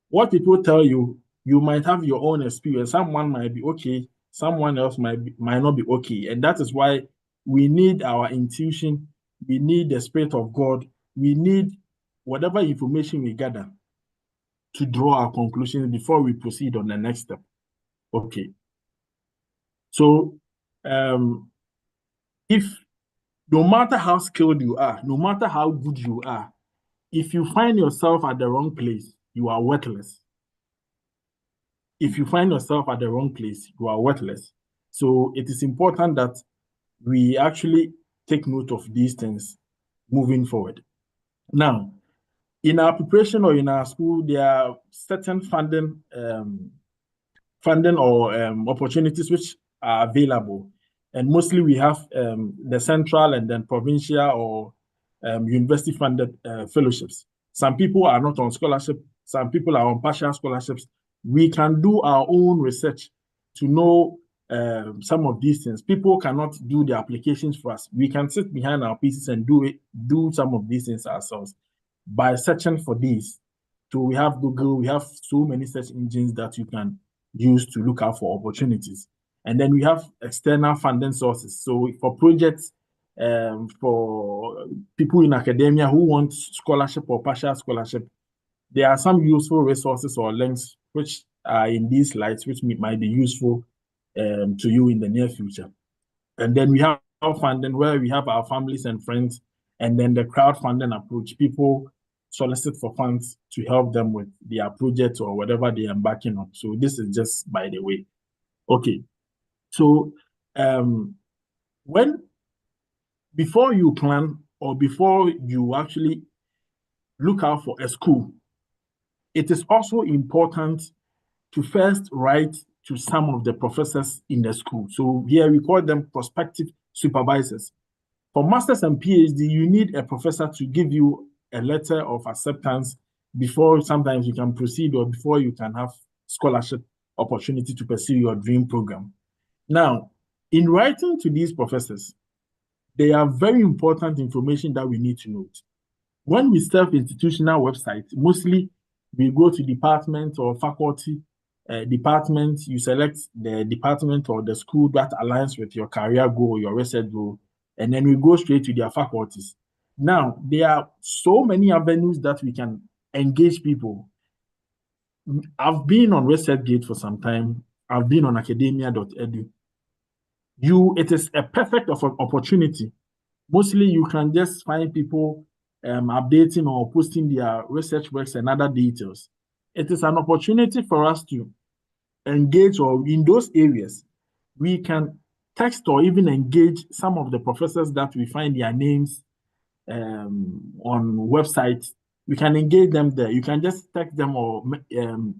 what people tell you, you might have your own experience. Someone might be okay, someone else might not be okay. And that is why we need our intuition, we need the Spirit of God, we need whatever information we gather to draw our conclusions before we proceed on the next step. Okay. So if no matter how skilled you are, no matter how good you are, if you find yourself at the wrong place, you are worthless. If you find yourself at the wrong place, you are worthless. So it is important that we actually take note of these things moving forward. Now, in our preparation or in our school, there are certain funding or opportunities which are available. And mostly we have the central and then provincial or university funded fellowships. Some people are not on scholarship, some people are on partial scholarships. We can do our own research to know some of these things. People cannot do the applications for us. We can sit behind our PCs and do some of these things ourselves by searching for these. So we have Google, we have so many search engines that you can use to look out for opportunities. And then we have external funding sources. So for projects, for people in academia who want scholarship or partial scholarship, there are some useful resources or links which are in these slides, which might be useful to you in the near future. And then we have funding, where we have our families and friends, and then the crowdfunding approach. People solicit for funds to help them with their project or whatever they are embarking on. So this is just by the way. Okay. So before you plan or before you actually look out for a school, it is also important to first write to some of the professors in the school. So here we call them prospective supervisors. For masters and PhD, you need a professor to give you a letter of acceptance before sometimes you can proceed or before you can have scholarship opportunity to pursue your dream program. Now, in writing to these professors, there are very important information that we need to note. When we serve institutional websites, mostly we go to department or faculty department, you select the department or the school that aligns with your career goal, your research goal, and then we go straight to their faculties. Now, there are so many avenues that we can engage people. I've been on ResearchGate for some time. I've been on academia.edu. It is a perfect opportunity. Mostly you can just find people updating or posting their research works and other details. It is an opportunity for us to engage, or in those areas, we can text or even engage some of the professors that we find their names on websites. We can engage them there. You can just text them or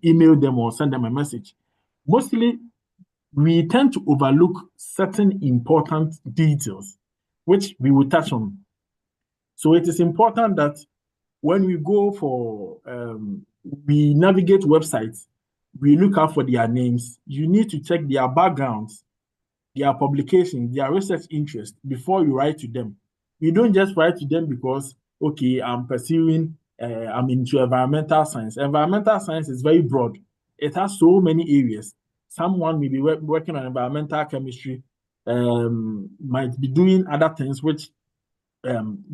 email them or send them a message. Mostly, we tend to overlook certain important details, which we will touch on. So it is important that when we go for, we navigate websites, we look out for their names. You need to check their backgrounds, their publications, their research interest before you write to them. You don't just write to them because, okay, I'm into environmental science. Environmental science is very broad. It has so many areas. Someone may be working on environmental chemistry, might be doing other things which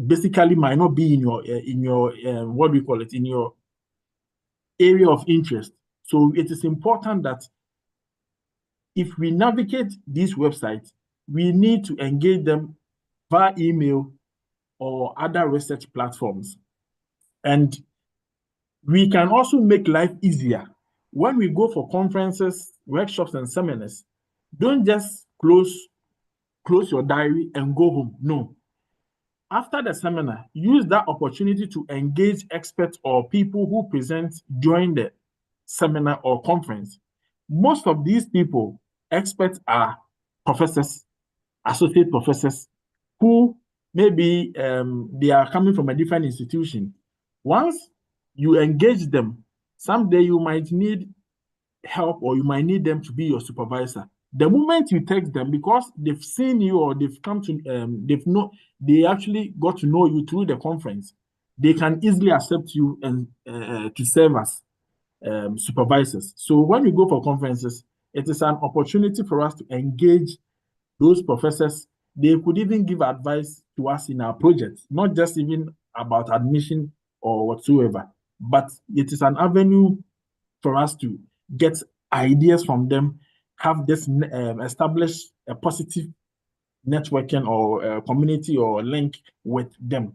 basically might not be in your what do we call it, in your area of interest. So it is important that if we navigate these websites, we need to engage them via email or other research platforms. And we can also make life easier. When we go for conferences, workshops, and seminars, don't just close your diary and go home. No. After the seminar, use that opportunity to engage experts or people who present during the seminar or conference. Most of these people, experts, are professors, associate professors, who maybe they are coming from a different institution. Once you engage them, someday you might need help or you might need them to be your supervisor. The moment you text them, because they've seen you or they've come to, they actually got to know you through the conference, they can easily accept you and to serve as supervisors. So when we go for conferences, it is an opportunity for us to engage those professors. They could even give advice to us in our projects, not just even about admission or whatsoever, but it is an avenue for us to get ideas from them, have this establish a positive networking or community or link with them.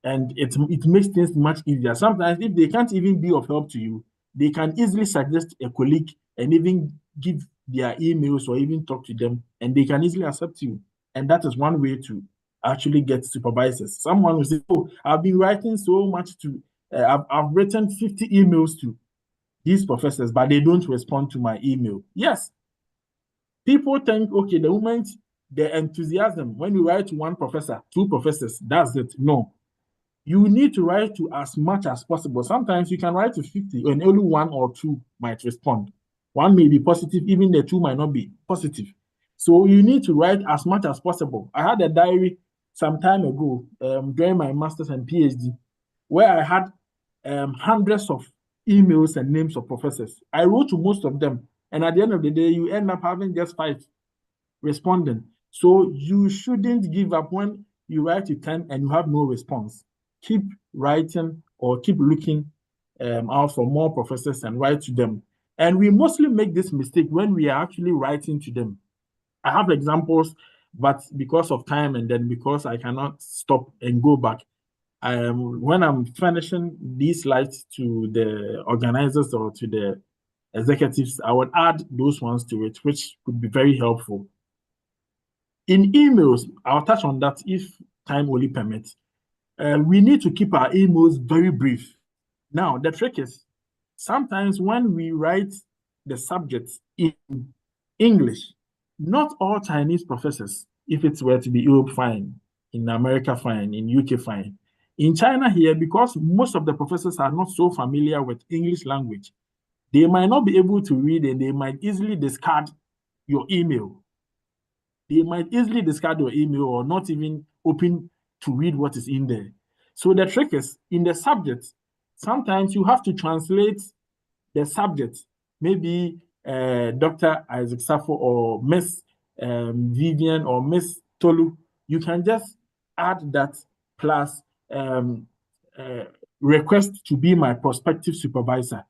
And it makes things much easier. Sometimes if they can't even be of help to you, they can easily suggest a colleague and even give their emails or even talk to them, and they can easily accept you. And that is one way to actually get supervisors. Someone will say, oh, I've been writing so much to, I've written 50 emails to these professors, but they don't respond to my email. Yes. People think, okay, the moment the enthusiasm, when you write to one professor, two professors, that's it. No. You need to write to as much as possible. Sometimes you can write to 50 and only one or two might respond. One may be positive, even the two might not be positive. So you need to write as much as possible. I had a diary some time ago during my master's and PhD where I had hundreds of emails and names of professors. I wrote to most of them. And at the end of the day, you end up having just 5 responding. So you shouldn't give up when you write to 10 and you have no response, keep writing or keep looking out for more professors and write to them. And we mostly make this mistake when we are actually writing to them. I have examples, but because of time and then because I cannot stop and go back, when I'm finishing these slides to the organizers or to the executives, I would add those ones to it, which could be very helpful. In emails, I'll touch on that if time only permits. We need to keep our emails very brief. Now, the trick is sometimes when we write the subjects in English, not all Chinese professors, if it were to be Europe, fine, in America, fine, in UK, fine. In China here, because most of the professors are not so familiar with English language, they might not be able to read and they might easily discard your email. They might easily discard your email or not even open to read what is in there. So the trick is in the subject, sometimes you have to translate the subject. Maybe Dr. Isaac Sarfo or Miss Vivian or Miss Tolu. You can just add that plus request to be my prospective supervisor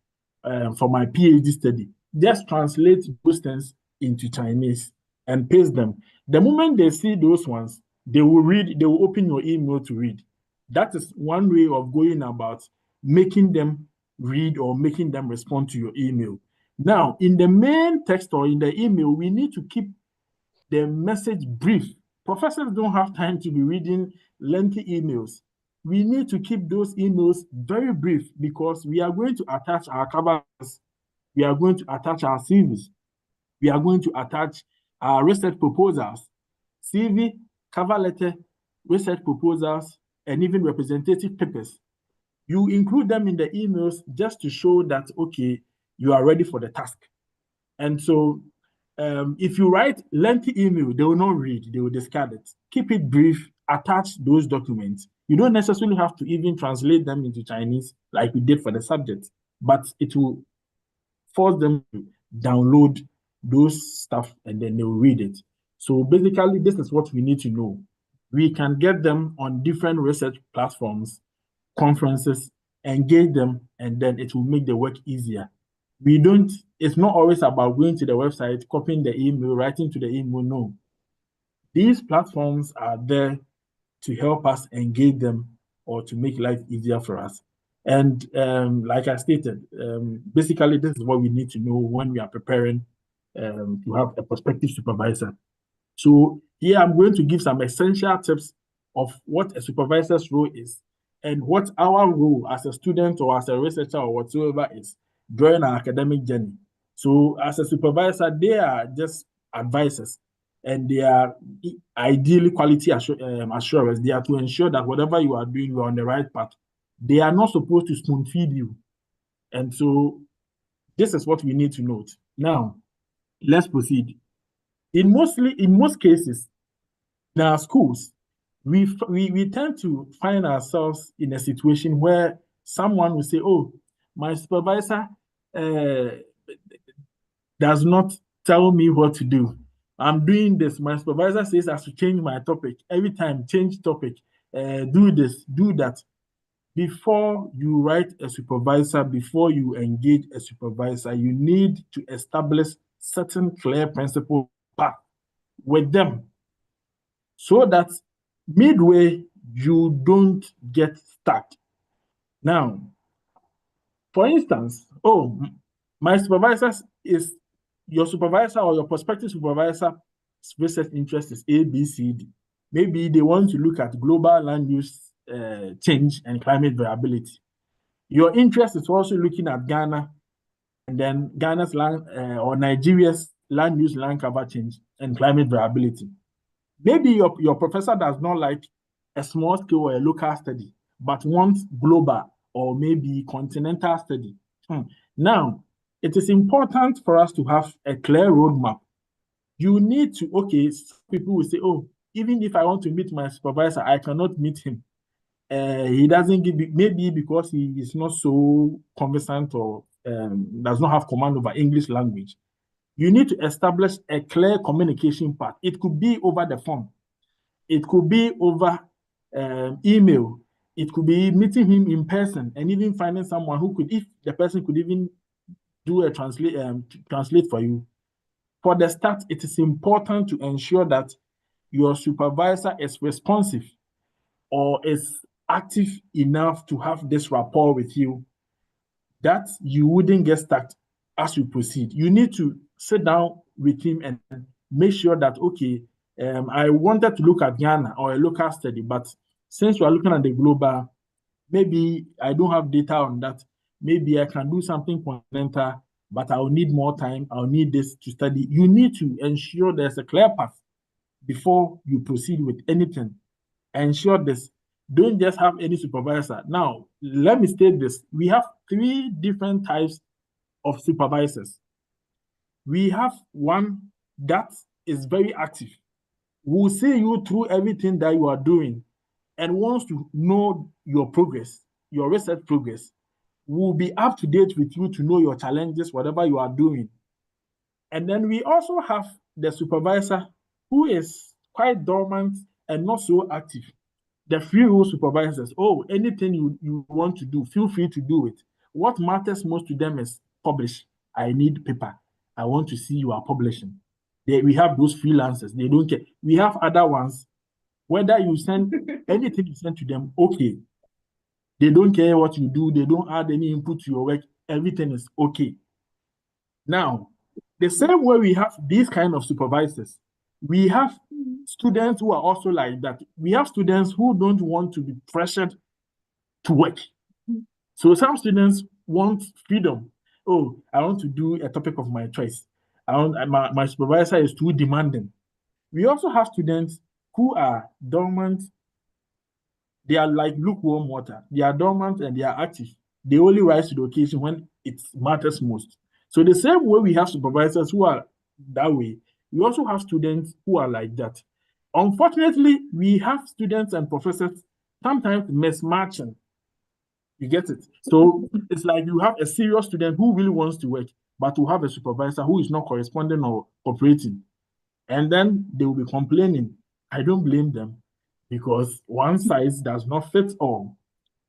for my PhD study. Just translate those things into Chinese and paste them. The moment they see those ones, they will read, they will open your email to read. That is one way of going about making them read or making them respond to your email. Now, in the main text or in the email, we need to keep the message brief. Professors don't have time to be reading lengthy emails. We need to keep those emails very brief because we are going to attach our cover letters, we are going to attach our CVs, we are going to attach our research proposals, CV, cover letter, research proposals, and even representative papers. You include them in the emails just to show that, okay, you are ready for the task. And so if you write lengthy email, they will not read, they will discard it. Keep it brief, attach those documents. You don't necessarily have to even translate them into Chinese like we did for the subject, but it will force them to download those stuff and then they will read it. So basically, this is what we need to know. We can get them on different research platforms, conferences, engage them, and then it will make the work easier. It's not always about going to the website, copying the email, writing to the email. No. These platforms are there to help us engage them or to make life easier for us. And like I stated, basically, this is what we need to know when we are preparing to have a prospective supervisor. So here I'm going to give some essential tips of what a supervisor's role is and what our role as a student or as a researcher or whatsoever is during our academic journey. So as a supervisor, they are just advisors and they are ideally quality assurance. They are to ensure that whatever you are doing, you are on the right path. They are not supposed to spoon feed you. And so this is what we need to note. Now, let's proceed. In most cases, in our schools, we tend to find ourselves in a situation where someone will say, oh, my supervisor does not tell me what to do. I'm doing this. My supervisor says I should change my topic. Every time, change topic. Do this, do that. Before you write a supervisor, before you engage a supervisor, you need to establish certain clear principle path with them so that midway you don't get stuck. Now, for instance, oh, my supervisor is your supervisor or your prospective supervisor research interest is A, B, C, D. Maybe they want to look at global land use change and climate variability. Your interest is also looking at Ghana and then Ghana's land or Nigeria's land use land cover change and climate variability. Maybe your professor does not like a small scale or a local study, but wants global or maybe continental study. Now, it is important for us to have a clear roadmap. You need to, okay, people will say, oh, even if I want to meet my supervisor, I cannot meet him. He doesn't give, maybe because he is not so conversant or does not have command over English language. You need to establish a clear communication path. It could be over the phone. It could be over email. It could be meeting him in person and even finding someone who could, if the person could even do a translate for you. For the start, it is important to ensure that your supervisor is responsive or is active enough to have this rapport with you that you wouldn't get stuck as you proceed. You need to sit down with him and make sure that, okay, I wanted to look at Ghana or a local study, but since you are looking at the global, maybe I don't have data on that. Maybe I can do something continental, but I'll need more time. I'll need this to study. You need to ensure there's a clear path before you proceed with anything. Ensure this. Don't just have any supervisor. Now, let me state this. We have three different types of supervisors. We have one that is very active, will see you through everything that you are doing and wants to know your progress, your research progress, will be up to date with you to know your challenges, whatever you are doing. And then we also have the supervisor who is quite dormant and not so active. The free role supervisors, oh, anything you want to do, feel free to do it. What matters most to them is publish. I need paper. I want to see you are publishing. We have those freelancers. They don't care. We have other ones. Whether you send anything you send to them, okay. They don't care what you do. They don't add any input to your work. Everything is okay. Now, the same way we have these kind of supervisors, we have students who are also like that. We have students who don't want to be pressured to work. So some students want freedom. Oh, I want to do a topic of my choice. My supervisor is too demanding. We also have students who are dormant. They are like lukewarm water. They are dormant and they are active. They only rise to the occasion when it matters most. So the same way we have supervisors who are that way, we also have students who are like that. Unfortunately, we have students and professors sometimes mismatching. You get it? So it's like you have a serious student who really wants to work, but to have a supervisor who is not corresponding or cooperating. And then they will be complaining. I don't blame them because one size does not fit all.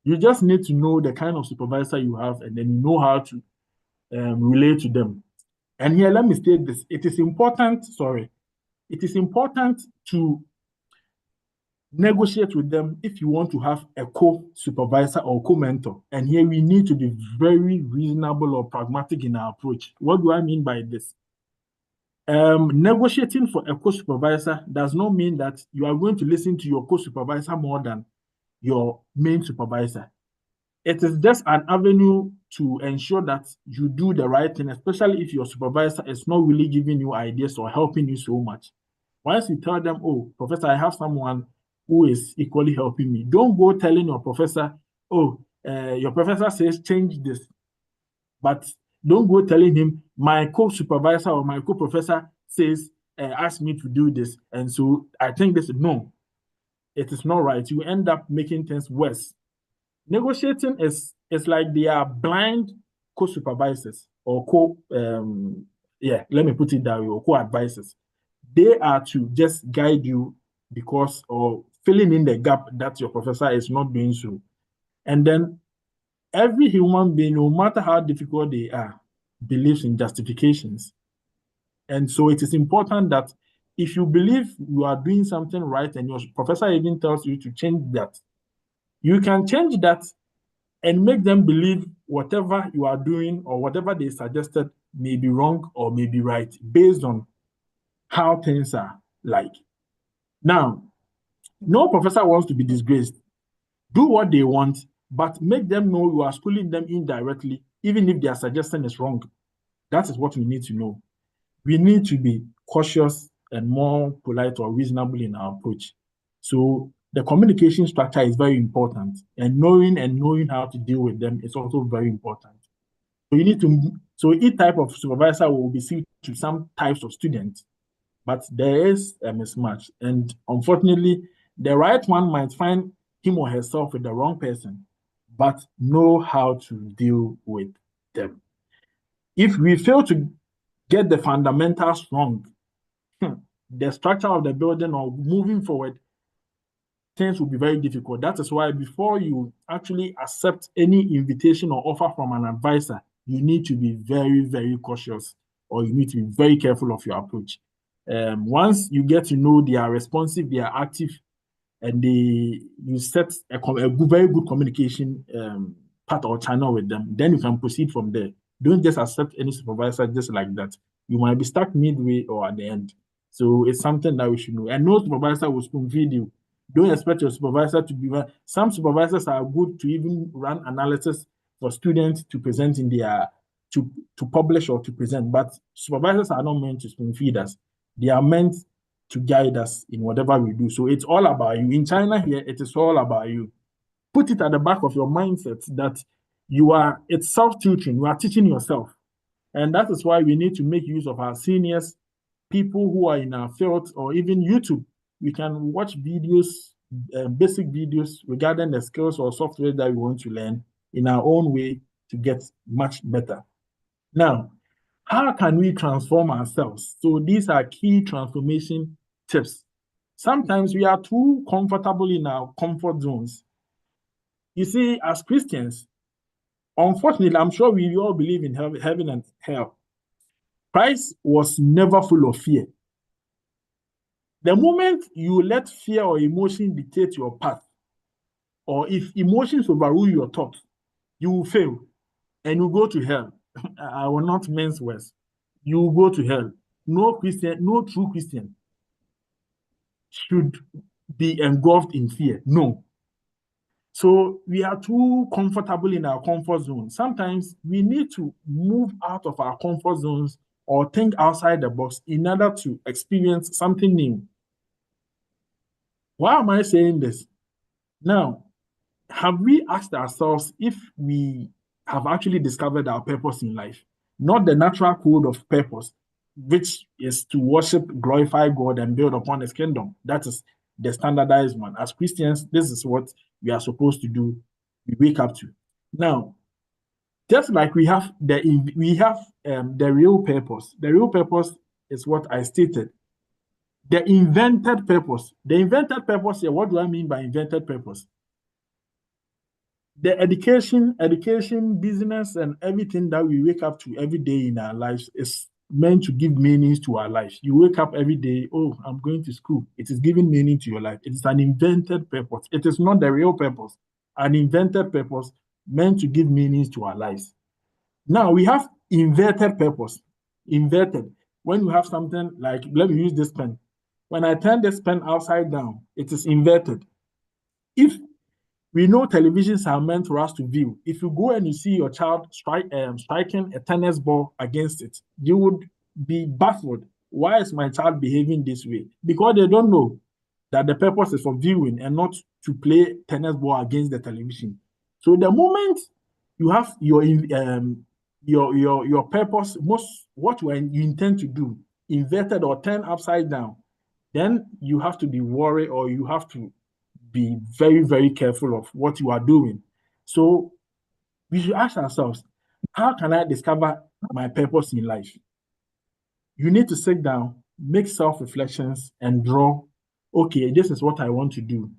You just need to know the kind of supervisor you have and then you know how to relate to them. And here, let me state this. It is important to negotiate with them if you want to have a co-supervisor or co-mentor. And here we need to be very reasonable or pragmatic in our approach. What do I mean by this? Negotiating for a co-supervisor does not mean that you are going to listen to your co-supervisor more than your main supervisor. It is just an avenue to ensure that you do the right thing, especially if your supervisor is not really giving you ideas or helping you so much. Once you tell them, oh, professor, I have someone who is equally helping me, don't go telling your professor, oh, your professor says change this. But don't go telling him, my co-supervisor or my co-professor says, ask me to do this. And so I think this, no, it is not right. You end up making things worse. Negotiating is like they are blind co-supervisors or let me put it that way, or co-advisors. They are to just guide you because or filling in the gap that your professor is not doing so. And then every human being, no matter how difficult they are, believes in justifications. And so it is important that if you believe you are doing something right and your professor even tells you to change that, you can change that and make them believe whatever you are doing or whatever they suggested may be wrong or may be right based on how things are like. Now, no professor wants to be disgraced. Do what they want, but make them know you are schooling them indirectly, even if their suggestion is wrong. That is what we need to know. We need to be cautious and more polite or reasonable in our approach. So the communication structure is very important, and knowing how to deal with them is also very important. So you need to. So each type of supervisor will be suited to some types of students, but there is a mismatch, and unfortunately, the right one might find him or herself with the wrong person, but know how to deal with them. If we fail to get the fundamentals wrong, the structure of the building or moving forward things will be very difficult. That is why before you actually accept any invitation or offer from an advisor, you need to be very, very cautious, or you need to be very careful of your approach. Once you get to know they are responsive, they are active, and you set very good communication part or channel with them, then you can proceed from there. Don't just accept any supervisor just like that. You might be stuck midway or at the end. So it's something that we should know. And no supervisor will spoon feed you. Don't expect your supervisor to be. Some supervisors are good to even run analysis for students to present in their to publish or to present, but supervisors are not meant to spoon feed us. They are meant to guide us in whatever we do. So it's all about you. In China here, it is all about you. Put it at the back of your mindset that it's self-tutoring. You are teaching yourself. And that is why we need to make use of our seniors, people who are in our field, or even YouTube. We can watch videos, basic videos regarding the skills or software that we want to learn in our own way to get much better. Now, how can we transform ourselves? So these are key transformation tips. Sometimes we are too comfortable in our comfort zones. You see, as Christians, unfortunately, I'm sure we all believe in heaven and hell. Christ was never full of fear. The moment you let fear or emotion dictate your path, or if emotions overrule your thoughts, you will fail and you go to hell. I will not mince words. You will go to hell. No Christian, no true Christian should be engulfed in fear. No. So we are too comfortable in our comfort zone. Sometimes we need to move out of our comfort zones or think outside the box in order to experience something new. Why am I saying this? Now, have we asked ourselves if we have actually discovered our purpose in life? Not the natural code of purpose, which is to worship, glorify God, and build upon His kingdom. That is the standardized one. As Christians, this is what we are supposed to do. We wake up to. Now, just like we have the real purpose. The real purpose is what I stated. The invented purpose. The invented purpose here, what do I mean by invented purpose? The education, business, and everything that we wake up to every day in our lives is meant to give meanings to our lives. You wake up every day, oh, I'm going to school. It is giving meaning to your life. It is an invented purpose. It is not the real purpose. An invented purpose meant to give meanings to our lives. Now we have inverted purpose. Inverted. When you have something like, let me use this pen. When I turn this pen upside down, it is inverted. If we know televisions are meant for us to view. If you go and you see your child striking a tennis ball against it, you would be baffled. Why is my child behaving this way? Because they don't know that the purpose is for viewing and not to play tennis ball against the television. So the moment you have your purpose, what you intend to do, inverted or turned upside down, then you have to be worried, or you have to be very, very careful of what you are doing. So we should ask ourselves, how can I discover my purpose in life? You need to sit down, make self-reflections, and draw, okay, this is what I want to do.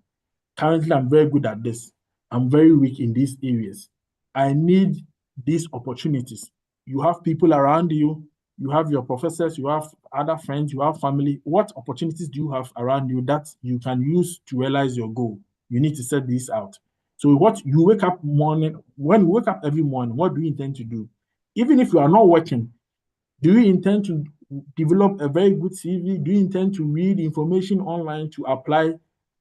Currently, I'm very good at this. I'm very weak in these areas. I need these opportunities. You have people around you, you have your professors, you have other friends, you have family. What opportunities do you have around you that you can use to realize your goal? You need to set this out. So what you wake up morning, when you wake up every morning, what do you intend to do? Even if you are not working, do you intend to develop a very good CV? Do you intend to read information online to apply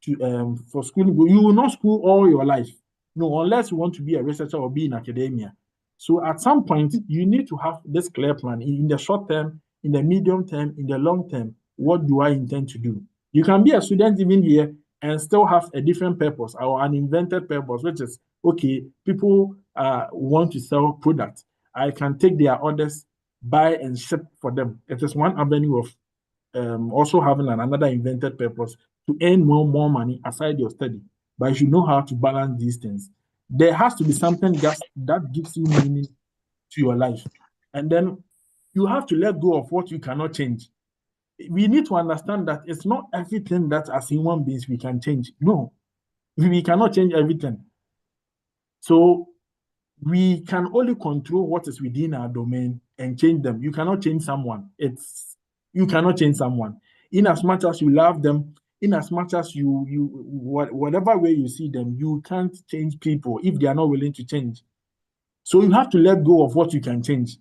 to for schooling? You will not school all your life. No, unless you want to be a researcher or be in academia. So at some point, you need to have this clear plan in the short term, in the medium term, in the long term. What do I intend to do? You can be a student even here and still have a different purpose or an invented purpose, which is, okay, people want to sell products. I can take their orders, buy and ship for them. It is one avenue of also having another invented purpose to earn more money aside your study. But you should know how to balance these things. There has to be something that gives you meaning to your life. And then you have to let go of what you cannot change. We need to understand that it's not everything that as human beings we can change. No. We cannot change everything. So we can only control what is within our domain and change them. You cannot change someone. You cannot change someone. In as much as you love them, in as much as whatever way you see them, you can't change people if they are not willing to change. So you have to let go of what you can change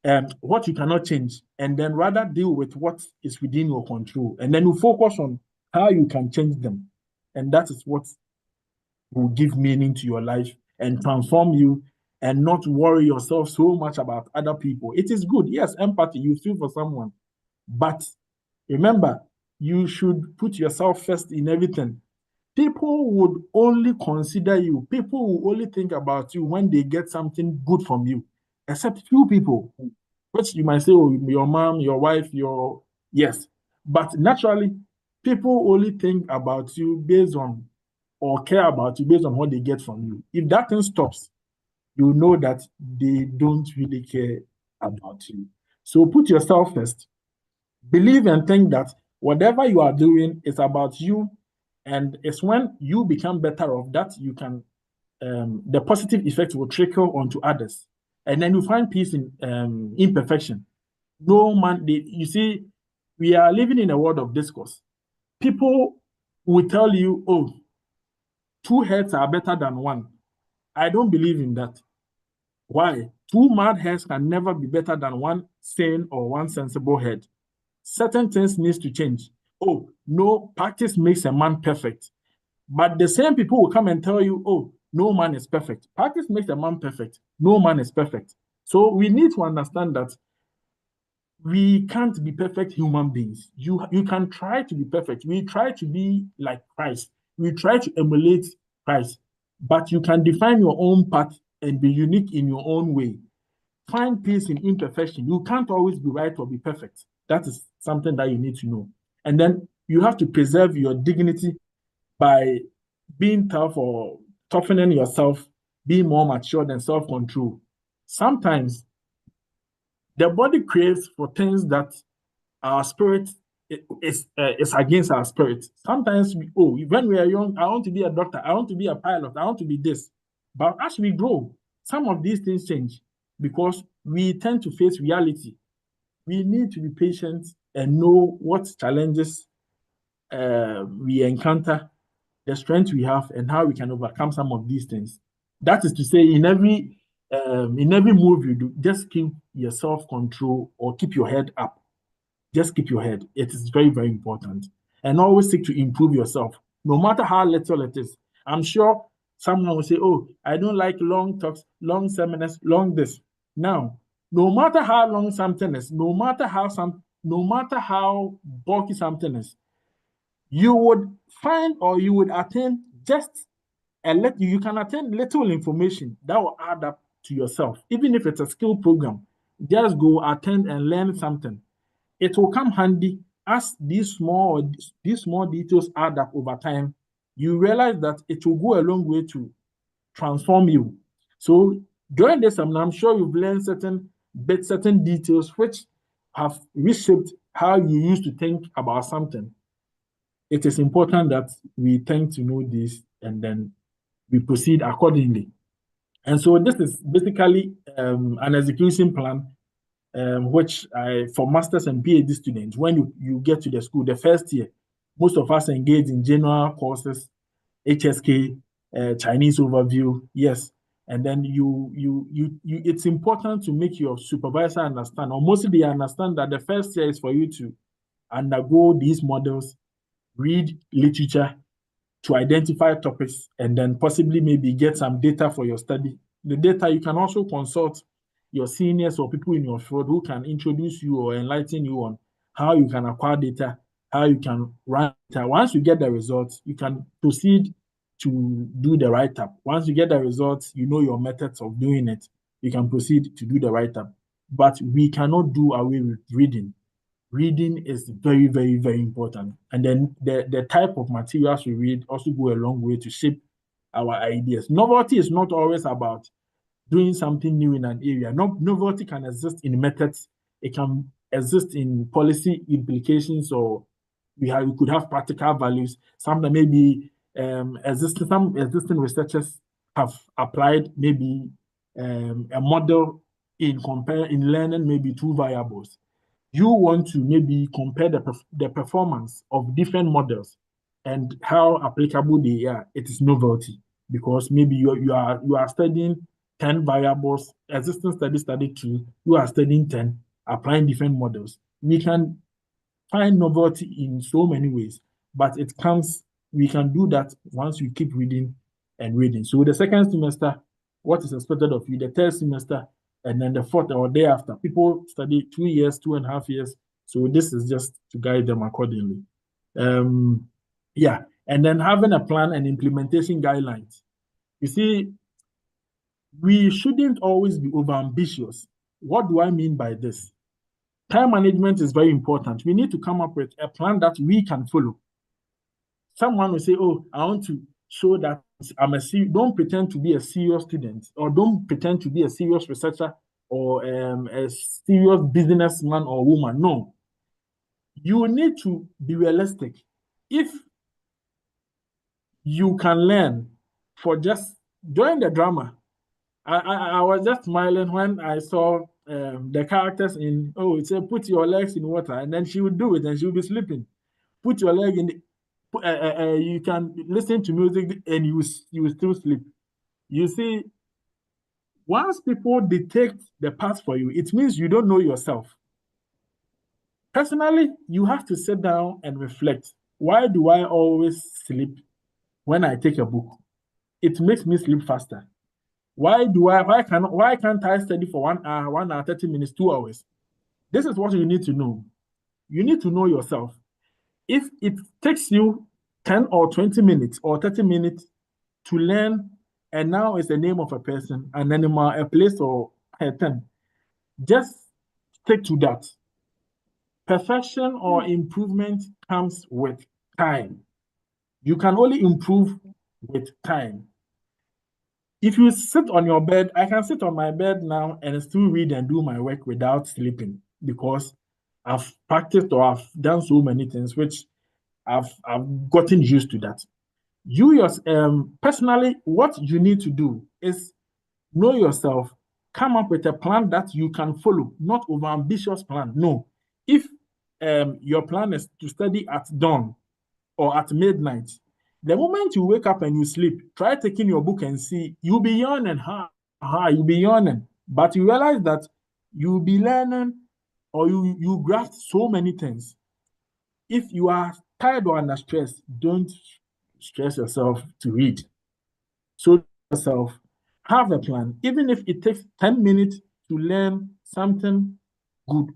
and what you cannot change, and then rather deal with what is within your control. And then you focus on how you can change them. And that is what will give meaning to your life and transform you, and not worry yourself so much about other people. It is good, yes, empathy, you feel for someone, but remember, you should put yourself first in everything. People would only consider you, people will only think about you when they get something good from you, except few people, which you might say, oh, your mom, your wife, yes. But naturally, people only think about you based on or care about you based on what they get from you. If that thing stops, you know that they don't really care about you. So put yourself first. Believe and think that whatever you are doing is about you, and it's when you become better off that you can the positive effect will trickle onto others, and then you find peace in imperfection. No man, you see, we are living in a world of discourse. People will tell you, oh, two heads are better than one. I don't believe in that. Why? Two mad heads can never be better than one sane or one sensible head. Certain things needs to change. Oh, no, practice makes a man perfect. But the same people will come and tell you, oh, no man is perfect. Practice makes a man perfect. No man is perfect. So we need to understand that we can't be perfect human beings. You can try to be perfect. We try to be like Christ. We try to emulate Christ. But you can define your own path and be unique in your own way. Find peace in imperfection. You can't always be right or be perfect. That is something that you need to know. And then you have to preserve your dignity by being tough or toughening yourself, being more mature than self-control. Sometimes the body craves for things that our spirit is against our spirit. Sometimes when we are young, I want to be a doctor, I want to be a pilot, I want to be this. But as we grow, some of these things change because we tend to face reality. We need to be patient and know what challenges we encounter, the strength we have, and how we can overcome some of these things. That is to say, in every move you do, just keep your self-control or keep your head up. Just keep your head. It is very, very important. And always seek to improve yourself, no matter how little it is. I'm sure someone will say, oh, I don't like long talks, long seminars, long this. Now, no matter how long something is, no matter how bulky something is, you would find or you would attain just you can attain little information that will add up to yourself. Even if it's a skill program, just go attend and learn something. It will come handy as these small details add up over time. You realize that it will go a long way to transform you. So during this seminar, I'm sure you've learned certain details which have reshaped how you used to think about something. It is important that we tend to know this and then we proceed accordingly. And so this is basically an execution plan, which for masters and PhD students, when you get to the school, the first year, most of us engage in general courses, HSK, Chinese overview, yes. And then it's important to make your supervisor understand, or mostly they understand that the first year is for you to undergo these models, read literature, to identify topics, and then possibly maybe get some data for your study. The data, you can also consult your seniors or people in your field who can introduce you or enlighten you on how you can acquire data, how you can run data. Once you get the results, you can proceed to do the write-up. Once you get the results, you know your methods of doing it, you can proceed to do the write-up. But we cannot do away with reading. Reading is very, very, very important. And then the type of materials we read also go a long way to shape our ideas. Novelty is not always about doing something new in an area. Novelty can exist in methods. It can exist in policy implications, or we could have practical values. Sometimes maybe some existing researchers have applied maybe a model in learning maybe two variables. You want to maybe compare the performance of different models and how applicable they are. It is novelty because maybe you are studying 10 variables, existing study 2, you are studying 10, applying different models. We can find novelty in so many ways, but we can do that once you keep reading and reading. So the second semester, what is expected of you, the third semester, and then the fourth or thereafter. People study 2 years, 2.5 years. So this is just to guide them accordingly. Yeah, and then having a plan and implementation guidelines. You see, we shouldn't always be overambitious. What do I mean by this? Time management is very important. We need to come up with a plan that we can follow. Someone will say, oh, I want to show that don't pretend to be a serious student, or don't pretend to be a serious researcher or a serious businessman or woman. No. You need to be realistic. If you can learn for just during the drama, I was just smiling when I saw the characters in, it said, put your legs in water, and then she would do it and she would be sleeping. Put your leg in, you can listen to music and you will still sleep. You see, once people detect the path for you, it means you don't know yourself. Personally, you have to sit down and reflect. Why do I always sleep when I take a book? It makes me sleep faster. Why can't I study for 1 hour, 1 hour, 30 minutes, 2 hours? This is what you need to know. You need to know yourself. If it takes you 10 or 20 minutes or 30 minutes to learn, and now it's the name of a person, an animal, a place, or a thing, just stick to that. Perfection or improvement comes with time. You can only improve with time. If you sit on your bed, I can sit on my bed now and still read and do my work without sleeping because I've practiced or I've done so many things which I've gotten used to that. Personally, what you need to do is know yourself, come up with a plan that you can follow, not over-ambitious plan. No. If your plan is to study at dawn or at midnight, the moment you wake up and you sleep, try taking your book and see, you'll be yawning, you'll be yawning. But you realize that you'll be learning or you grasp so many things. If you are tired or under stress, don't stress yourself to read. So yourself, have a plan. Even if it takes 10 minutes to learn something good,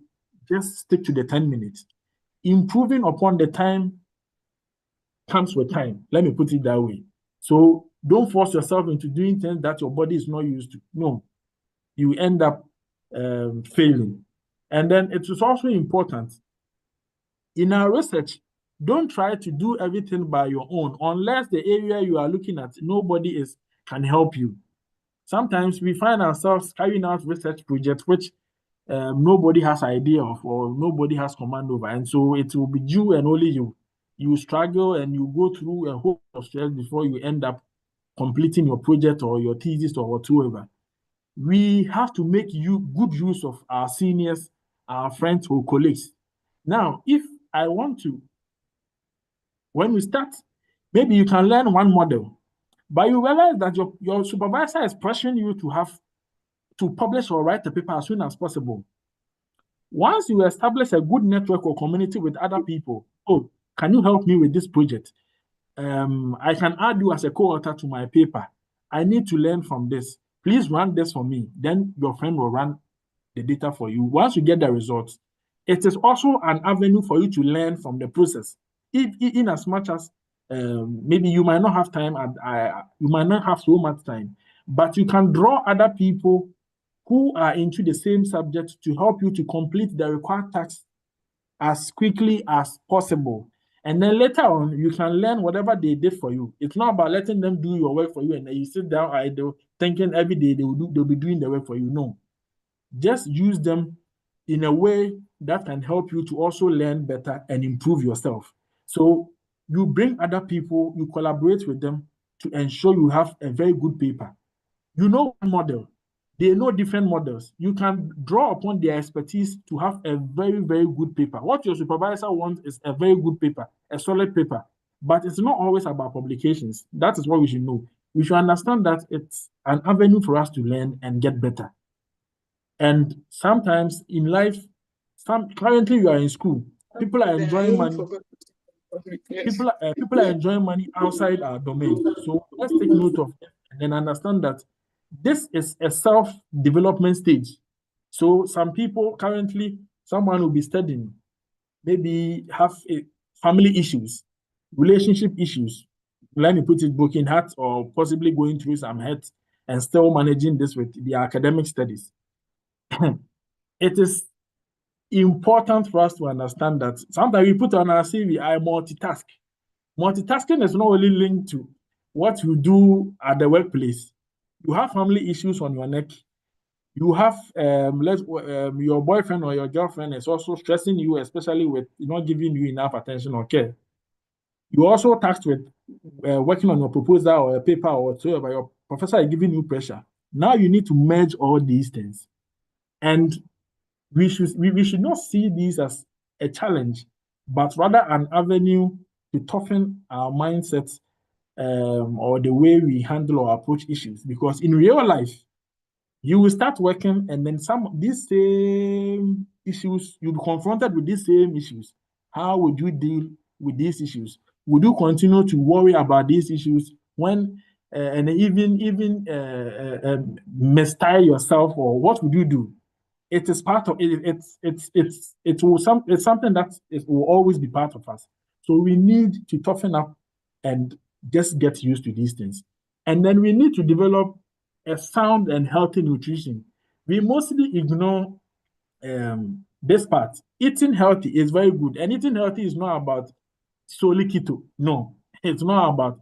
just stick to the 10 minutes. Improving upon the time comes with time. Let me put it that way. So don't force yourself into doing things that your body is not used to. No, you end up failing. And then it is also important in our research, don't try to do everything by your own unless the area you are looking at, nobody can help you. Sometimes we find ourselves carrying out research projects which nobody has idea of or nobody has command over. And so it will be you and only you. You struggle and you go through a whole lot of stress before you end up completing your project or your thesis or whatsoever. We have to make good use of our seniors, our friends or colleagues. Now, if I want to, when we start, maybe you can learn one model, but you realize that your supervisor is pressuring you to publish or write a paper as soon as possible. Once you establish a good network or community with other people, can you help me with this project? I can add you as a co-author to my paper. I need to learn from this. Please run this for me. Then your friend will run the data for you. Once you get the results, it is also an avenue for you to learn from the process. In as much as maybe you might not have time, and you might not have so much time, but you can draw other people who are into the same subject to help you to complete the required tasks as quickly as possible. And then later on, you can learn whatever they did for you. It's not about letting them do your work for you and then you sit down idle thinking every day they'll be doing the work for you. No. Just use them in a way that can help you to also learn better and improve yourself. So you bring other people, you collaborate with them to ensure you have a very good paper. You know one model, they know different models. You can draw upon their expertise to have a very, very good paper. What your supervisor wants is a very good paper, a solid paper. But it's not always about publications. That is what we should know. We should understand that it's an avenue for us to learn and get better. And sometimes in life, currently you are in school, people are enjoying money. People are enjoying money outside our domain. So let's take note of it and then understand that this is a self-development stage. So some people currently, someone will be studying, maybe have family issues, relationship issues. Let me put it, broken heart, or possibly going through some hurt and still managing this with the academic studies. It is important for us to understand that sometimes we put on our CV, I multitask. Multitasking is not only linked to what you do at the workplace. You have family issues on your neck. You have your boyfriend or your girlfriend is also stressing you, especially with not giving you enough attention or care. You also tasked with working on your proposal or a paper or whatsoever. Your professor is giving you pressure. Now you need to merge all these things, and we should not see these as a challenge, but rather an avenue to toughen our mindsets or the way we handle or approach issues. Because in real life, you will start working, and then these same issues, you'll be confronted with these same issues. How would you deal with these issues? Would you continue to worry about these issues when and even mistake yourself, or what would you do? It is part of it. It's something that will always be part of us. So we need to toughen up and just get used to these things. And then we need to develop a sound and healthy nutrition. We mostly ignore this part. Eating healthy is very good, and eating healthy is not about solely keto. No, it's not about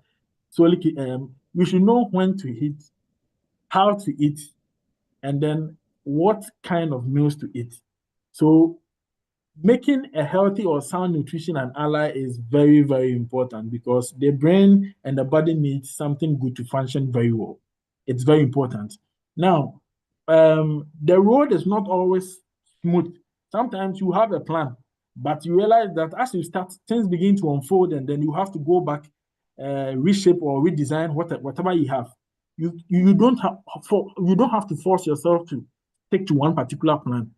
solely keto. We should know when to eat, how to eat, and then what kind of meals to eat. So making a healthy or sound nutrition an ally is very, very important, because the brain and the body needs something good to function very well. It's very important. Now, the road is not always smooth. Sometimes you have a plan, but you realize that as you start, things begin to unfold, and then you have to go back, reshape or redesign whatever you have. You don't have to force yourself to stick to one particular plan.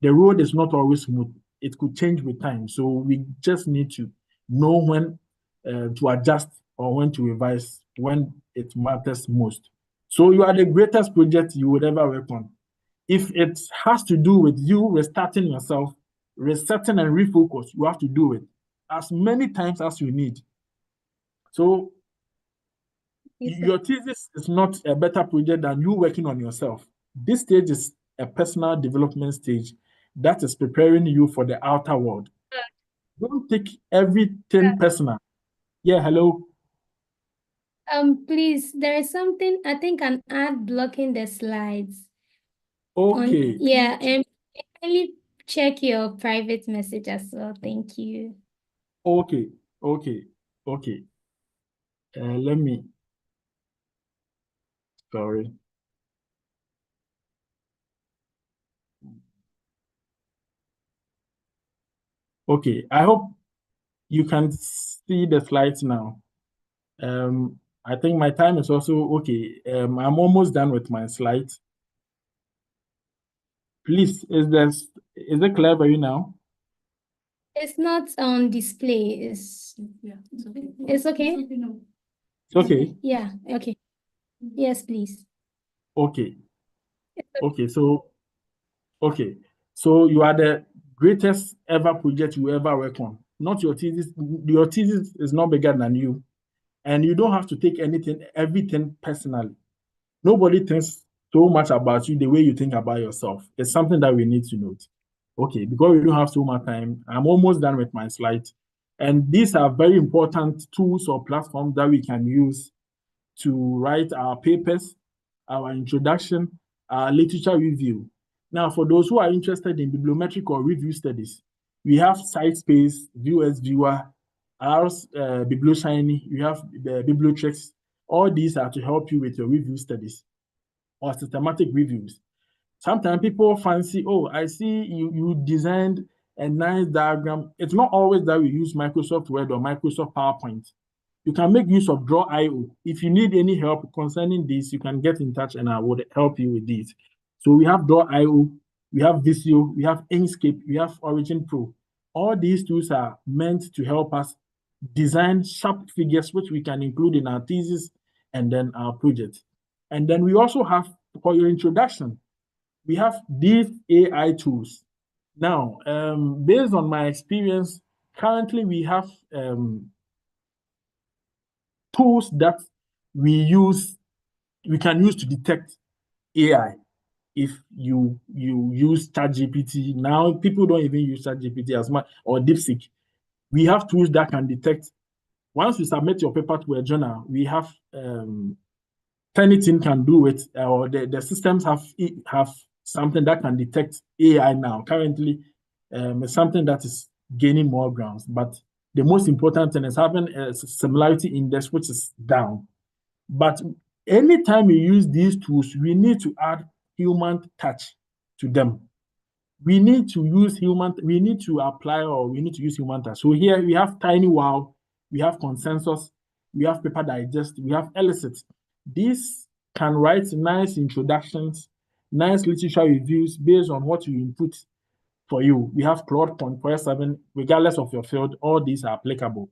The road is not always smooth. It could change with time. So we just need to know when to adjust or when to revise when it matters most. So you are the greatest project you would ever work on. If it has to do with you restarting yourself, resetting and refocus, you have to do it as many times as you need. So your thesis is not a better project than you working on yourself. This stage is a personal development stage that is preparing you for the outer world. Don't take everything personal. Yeah, hello. Please, there is something, I think, an ad blocking the slides. Okay. Yeah, and kindly check your private message as well. Thank you. Okay. Let me. Sorry. Okay. I hope you can see the slides now. I think my time is also okay. I'm almost done with my slides. Please, is it clear for you now? It's not on display. It's okay. It's okay. It's okay. Yeah. Okay. Yes, please. Okay. So you are the greatest ever project you ever work on. Not your thesis. Your thesis is not bigger than you, and you don't have to take everything personally. Nobody thinks so much about you the way you think about yourself. It's something that we need to note. Okay, because we don't have so much time, I'm almost done with my slides. And these are very important tools or platforms that we can use to write our papers, our introduction, our literature review. Now, for those who are interested in bibliometric or review studies, we have SiteSpace, ViewSviewer, ours, BiblioShiny, we have the Bibliotrix. All these are to help you with your review studies or systematic reviews. Sometimes people fancy, oh, I see you designed a nice diagram. It's not always that we use Microsoft Word or Microsoft PowerPoint. You can make use of Draw.io. If you need any help concerning this, you can get in touch and I would help you with this. So we have Draw.io, we have Visio, we have Inkscape, we have Origin Pro. All these tools are meant to help us design sharp figures, which we can include in our thesis and then our project. And then we also have, for your introduction, we have these AI tools. Now, based on my experience, currently we have tools that we can use to detect AI. If you use ChatGPT, now people don't even use ChatGPT as much, or DeepSeek. We have tools that can detect. Once you submit your paper to a journal, we have anything can do it, or the systems have something that can detect AI now. Currently, it's something that is gaining more grounds. But the most important thing is having a similarity index, which is down. But anytime we use these tools, we need to add human touch to them. We need to use we need to apply, or we need to use human touch. So here we have TinyWow, we have Consensus, we have Paper Digest, we have Elicit. These can write nice introductions, nice literature reviews based on what you input for you. We have Claude 0.7, regardless of your field, all these are applicable.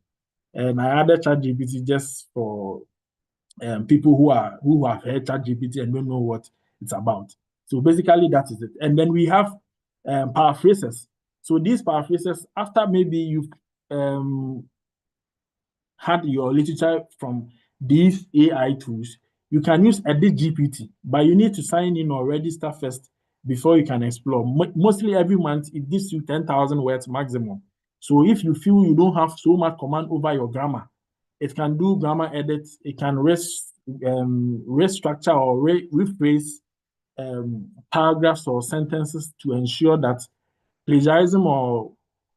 And I added ChatGPT just for people who have heard ChatGPT and don't know what it's about. So basically, that is it. And then we have paraphrases. So these paraphrases, after maybe you've had your literature from these AI tools, you can use Edit GPT, but you need to sign in or register first before you can explore. Mostly every month, it gives you 10,000 words maximum. So if you feel you don't have so much command over your grammar, it can do grammar edits, it can restructure or rephrase paragraphs or sentences to ensure that plagiarism, or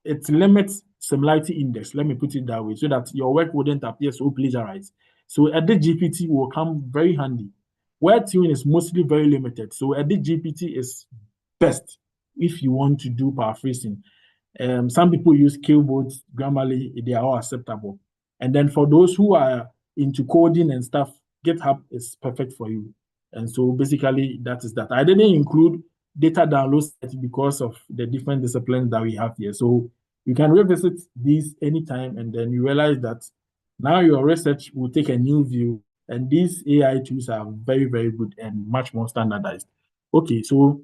it limits similarity index, let me put it that way, so that your work wouldn't appear so plagiarized. So Edit GPT will come very handy. Word tuning is mostly very limited, so Edit GPT is best if you want to do paraphrasing. Some people use Killboards, Grammarly, they are all acceptable. And then for those who are into coding and stuff, GitHub is perfect for you. And so basically that is that. I didn't include data download sets because of the different disciplines that we have here. So you can revisit these anytime, and then you realize that now your research will take a new view, and these AI tools are very, very good and much more standardized. Okay, so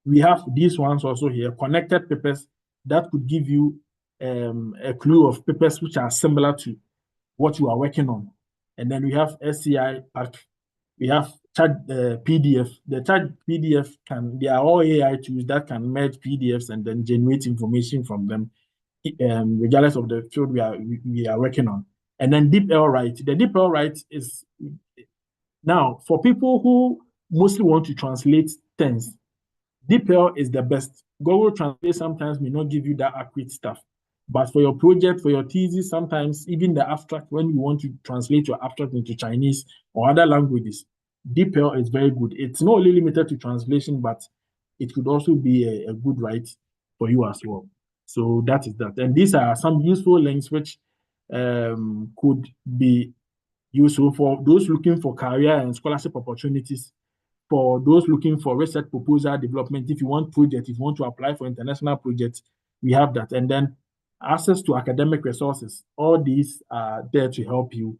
we have these ones also here, connected papers that could give you a clue of papers which are similar to what you are working on. And then we have SCI pack, we have chat PDF. The chat PDF they are all AI tools that can merge PDFs and then generate information from them, regardless of the field we are working on. And then DeepL Write. The DeepL Write is now for people who mostly want to translate things. DeepL is the best. Google Translate sometimes may not give you that accurate stuff. But for your project, for your thesis, sometimes even the abstract, when you want to translate your abstract into Chinese or other languages, DeepL is very good. It's not only limited to translation, but it could also be a good write for you as well. So that is that. And these are some useful links which could be useful for those looking for career and scholarship opportunities, for those looking for research proposal development. If you want project, if you want to apply for international projects, we have that. And then access to academic resources. All these are there to help you.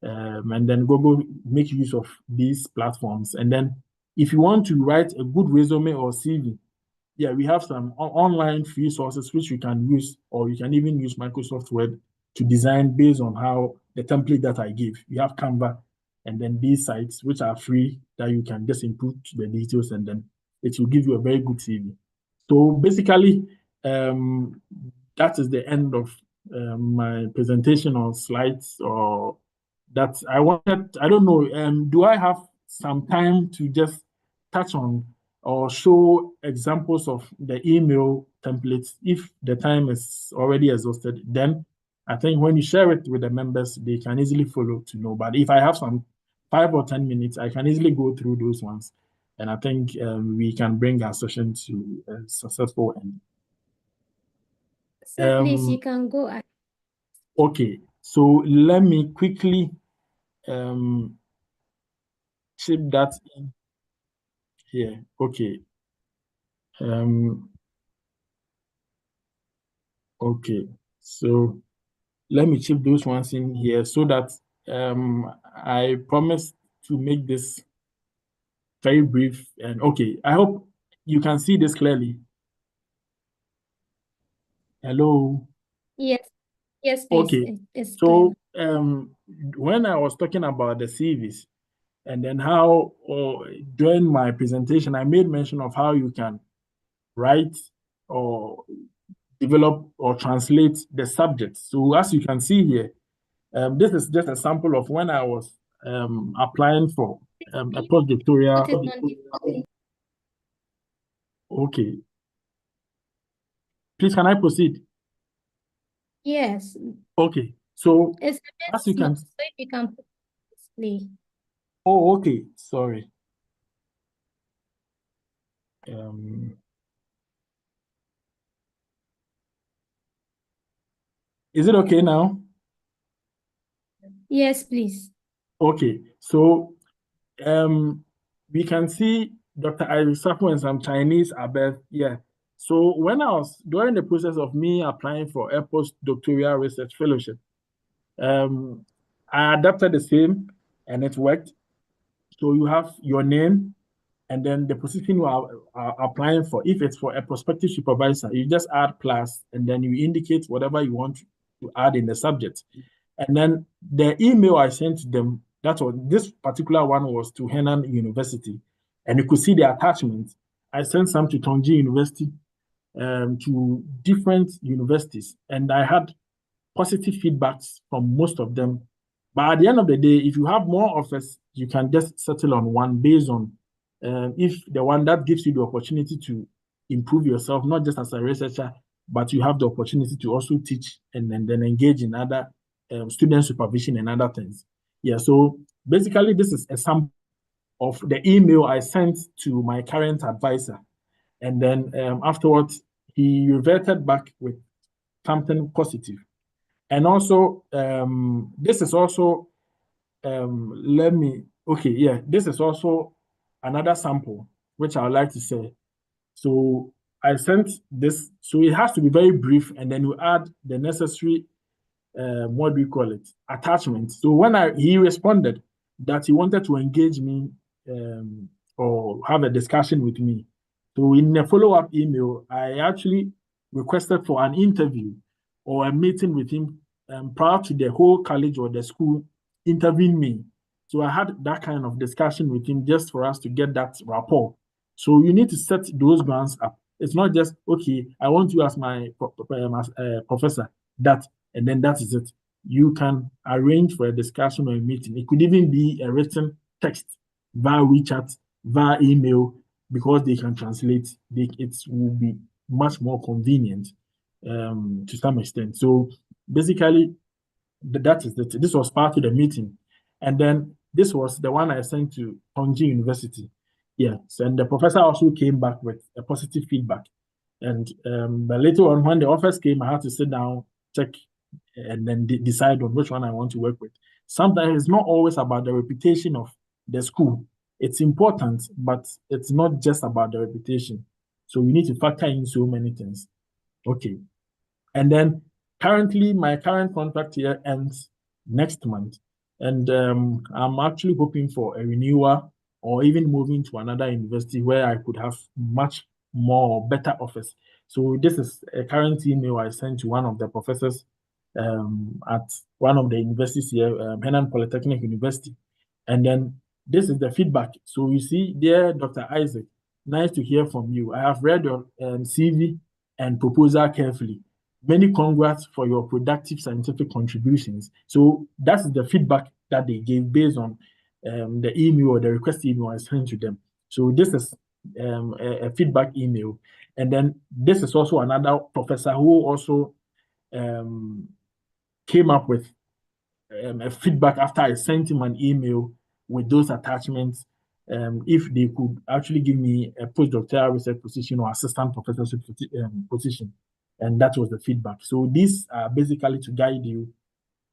And then Google make use of these platforms. And then if you want to write a good resume or CV, yeah, we have some online free sources which you can use, or you can even use Microsoft Word to design based on how the template that I give. We have Canva, and then these sites which are free that you can just input the details, and then it will give you a very good CV. So basically, that is the end of my presentation on slides, or that I wanted. I don't know. Do I have some time to just touch on or show examples of the email templates? If the time is already exhausted, then I think when you share it with the members, they can easily follow to know. But if I have some 5 or 10 minutes, I can easily go through those ones. And I think we can bring our session to a successful end. So please, you can go. Okay, so let me quickly chip that in here. Okay. Okay, so let me chip those ones in here so that I promise to make this very brief. And okay, I hope you can see this clearly. Hello. Yes, yes, please. Okay. It's So clear. when I was talking about the CVs and then how during my presentation I made mention of how you can write or develop or translate the subject. So as you can see here, this is just a sample of when I was applying for a postdoctoral. Put it on the- Okay. Please, can I proceed? Yes, Okay. So it's a bit as you small, can. so if you can put display. Oh, okay. Sorry. Um, is it okay now? Yes, please. Okay. So we can see Dr. Sarfo and some Chinese above. Yeah. So when I was during the process of me applying for a postdoctoral research fellowship, I adapted the same and it worked. So you have your name and then the position you are applying for. If it's for a prospective supervisor, you just add plus and then you indicate whatever you want to add in the subject. And then the email I sent to them, that was this particular one was to Henan University. And you could see the attachment. I sent some to Tongji University, to different universities. And I had positive feedbacks from most of them. But at the end of the day, if you have more offers, you can just settle on one based on if the one that gives you the opportunity to improve yourself, not just as a researcher, but you have the opportunity to also teach and then engage in other student supervision and other things. Yeah, so basically, this is a sample of the email I sent to my current advisor. And then afterwards, he reverted back with something positive. And also, this is also, this is also another sample, which I would like to say. So I sent this, so it has to be very brief, and then you add the necessary, what do you call it, attachment. So when he responded that he wanted to engage me or have a discussion with me. So in a follow-up email, I actually requested for an interview or a meeting with him prior to the whole college or the school interviewing me. So I had that kind of discussion with him just for us to get that rapport. So you need to set those grounds up. It's not just, okay, I want you as my professor, that, and then that is it. You can arrange for a discussion or a meeting. It could even be a written text via WeChat, via email, because they can translate. It will be much more convenient to some extent. So basically, that is it. This was part of the meeting. And then this was the one I sent to Tongji University. Yes, and the professor also came back with a positive feedback. And but later on, when the offers came, I had to sit down, check, and then decide on which one I want to work with. Sometimes it's not always about the reputation of the school. It's important, but it's not just about the reputation. So we need to factor in so many things. Okay. And then currently, my current contract here ends next month. And I'm actually hoping for a renewal or even moving to another university where I could have much more better offers. So this is a current email I sent to one of the professors at one of the universities here, Henan Polytechnic University. And then this is the feedback. So you see there, Dr. Isaac, nice to hear from you. I have read your CV and proposal carefully. Many congrats for your productive scientific contributions. So that's the feedback that they gave based on the email or the request email I sent to them. So this is a feedback email. And then this is also another professor who also came up with a feedback after I sent him an email with those attachments. If they could actually give me a postdoctoral research position or assistant professorship position, and that was the feedback. So these are basically to guide you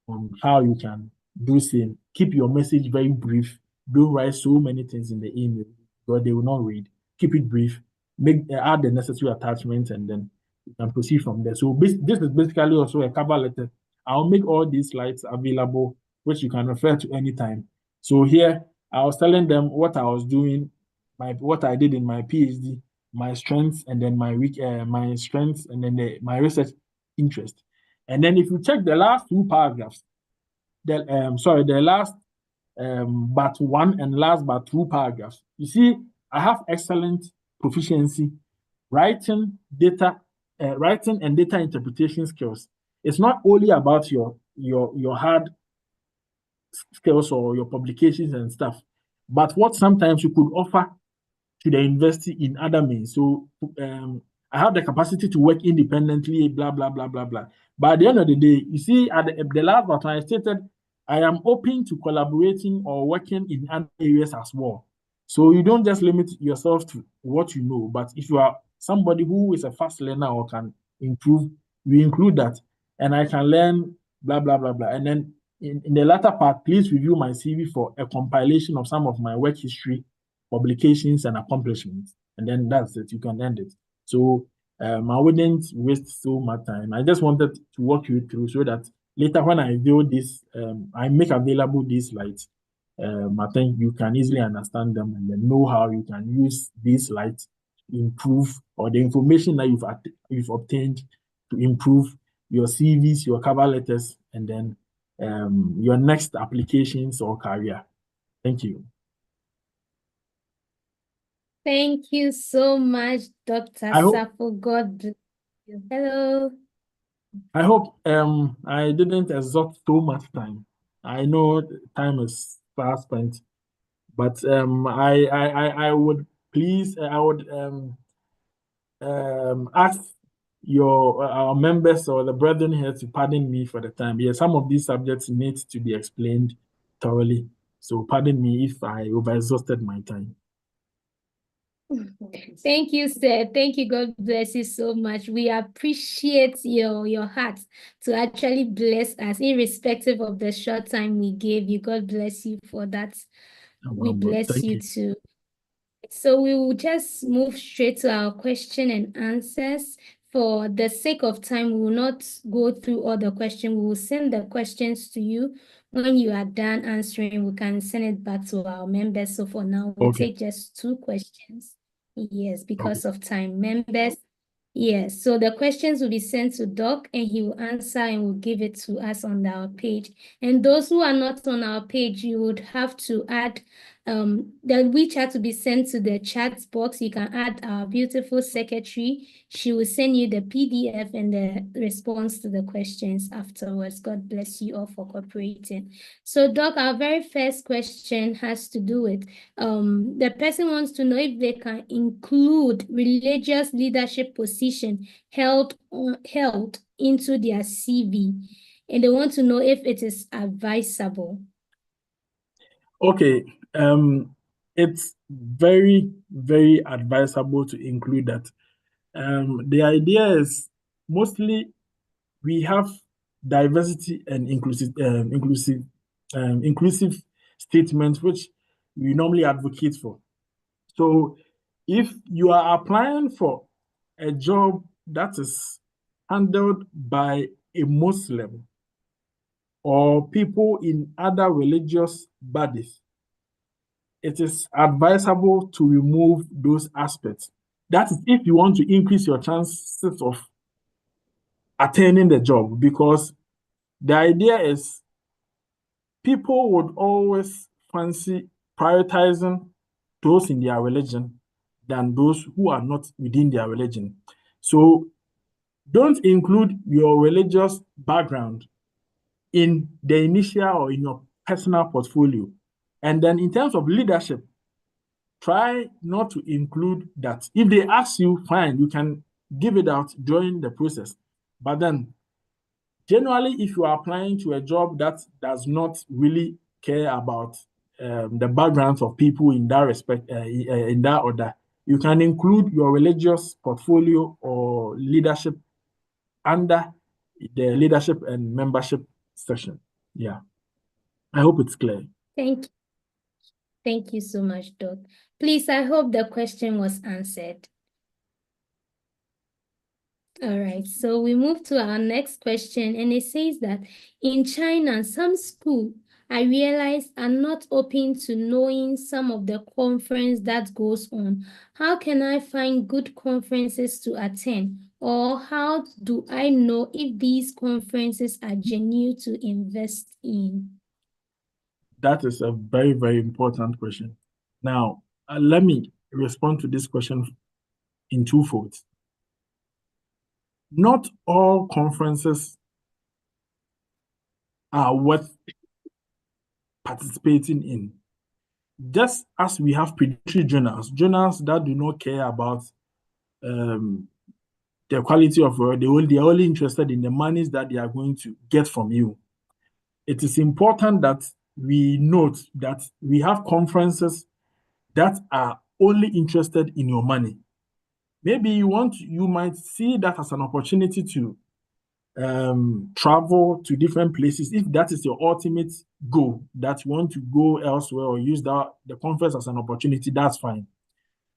on how you can do same. Keep your message very brief. Don't write so many things in the email because they will not read. Keep it brief. Add the necessary attachments, and then you can proceed from there. So this is basically also a cover letter. I'll make all these slides available, which you can refer to anytime. So here I was telling them what I was doing, what I did in my PhD, my strengths, and then my strengths, and then my research interest. And then if you check the last two paragraphs, the last but one and last but two paragraphs, you see, I have excellent proficiency writing and data interpretation skills. It's not only about your hard skills or your publications and stuff, but what sometimes you could offer to the university in other means. So I have the capacity to work independently, blah, blah, blah, blah, blah. But at the end of the day, you see, at the last button, I stated I am open to collaborating or working in other areas as well. So you don't just limit yourself to what you know, but if you are somebody who is a fast learner or can improve, we include that. And I can learn, blah, blah, blah, blah. And then in the latter part, please review my CV for a compilation of some of my work history, publications, and accomplishments. And then that's it. You can end it. So I wouldn't waste so much time. I just wanted to walk you through so that later when I view this, I make available these slides. I think you can easily understand them and then know how you can use these slides to improve, or the information that you've obtained to improve your CVs, your cover letters, and then your next applications or career. Thank you. Thank you so much, Dr. Sarfo. God bless you. Hello. I hope I didn't exhaust too much time. I know time is fast spent, but I would please I would ask our members or the brethren here to pardon me for the time. Yeah, some of these subjects need to be explained thoroughly. So pardon me if I overexhausted my time. Thank you, sir. Thank you. God bless you so much. We appreciate your heart to actually bless us, irrespective of the short time we gave you. God bless you for that. We bless you too. So we will just move straight to our question and answers. For the sake of time, we will not go through all the questions. We will send the questions to you. When you are done answering, we can send it back to our members. So for now, we'll take just 2 questions. Yes, because of time. Members, yes. So the questions will be sent to Doc and he will answer and will give it to us on our page. And those who are not on our page, you would have to add the WeChat to be sent to the chat box. You can add our beautiful secretary. She will send you the PDF and the response to the questions afterwards. God bless you all for cooperating. So, Doc, our very first question has to do with the person wants to know if they can include religious leadership position held into their CV, and they want to know if it is advisable. Okay, it's very, very advisable to include that. The idea is mostly we have diversity and inclusive statements which we normally advocate for. So if you are applying for a job that is handled by a Muslim or people in other religious bodies, it is advisable to remove those aspects. That is if you want to increase your chances of attaining the job, because the idea is people would always fancy prioritizing those in their religion than those who are not within their religion. So don't include your religious background in the initial or in your personal portfolio. And then in terms of leadership, try not to include that. If they ask you, fine, you can give it out during the process. But then Generally, if you are applying to a job that does not really care about the backgrounds of people in that respect, in that order, you can include your religious portfolio or leadership under the leadership and membership section. Yeah, I hope it's clear. Thank you so much, Doc. Please, I hope the question was answered. All right, so we move to our next question, and it says that in China, some schools I realize are not open to knowing some of the conference that goes on. How can I find good conferences to attend? Or how do I know if these conferences are genuine to invest in? That is a very, very important question. Now, let me respond to this question in two folds. Not all conferences are worth participating in. Just as we have predatory journals that do not care about the quality of work, they are only interested in the monies that they are going to get from you. It is important that we note that we have conferences that are only interested in your money. Maybe you might see that as an opportunity to travel to different places. If that is your ultimate goal, that you want to go elsewhere or use the conference as an opportunity, that's fine.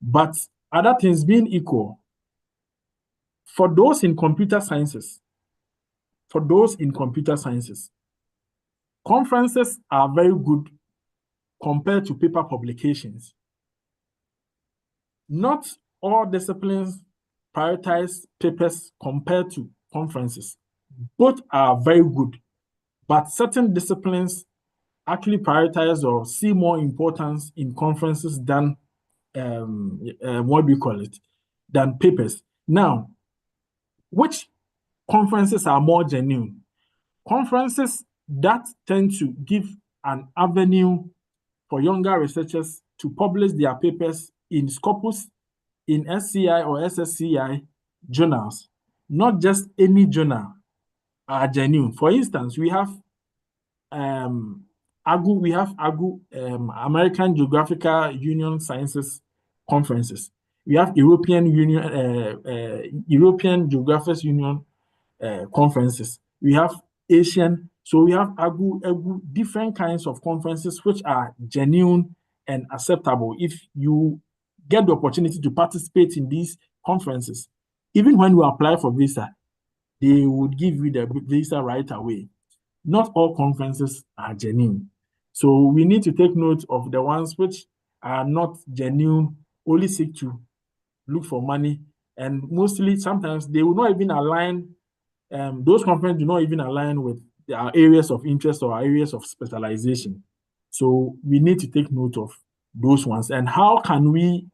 But other things being equal, for those in computer sciences, conferences are very good compared to paper publications. Not all disciplines prioritize papers compared to conferences. Both are very good, but certain disciplines actually prioritize or see more importance in conferences than than papers. Now, which conferences are more genuine? Conferences that tend to give an avenue for younger researchers to publish their papers in Scopus, in SCI or SSCI journals, not just any journal, are genuine. For instance, we have AGU, American Geographical Union Sciences conferences. We have European Geographers Union conferences. We have Asian. So we have AGU, different kinds of conferences which are genuine and acceptable if you get the opportunity to participate in these conferences. Even when you apply for visa, they would give you the visa right away. Not all conferences are genuine. So we need to take note of the ones which are not genuine, only seek to look for money, and mostly sometimes they will not even align. Those conferences do not even align with our areas of interest or our areas of specialization. So we need to take note of those ones. And how can we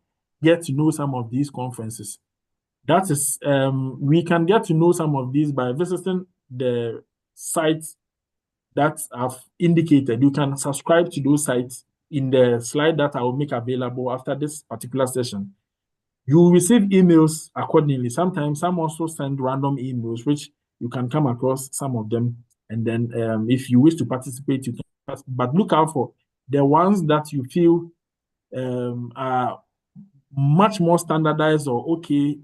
get to know some of these conferences? That is, we can get to know some of these by visiting the sites that I've indicated. You can subscribe to those sites in the slide that I will make available after this particular session. You will receive emails accordingly. Sometimes some also send random emails, which you can come across some of them. And then if you wish to participate, you can. But look out for the ones that you feel are much more standardized or okay.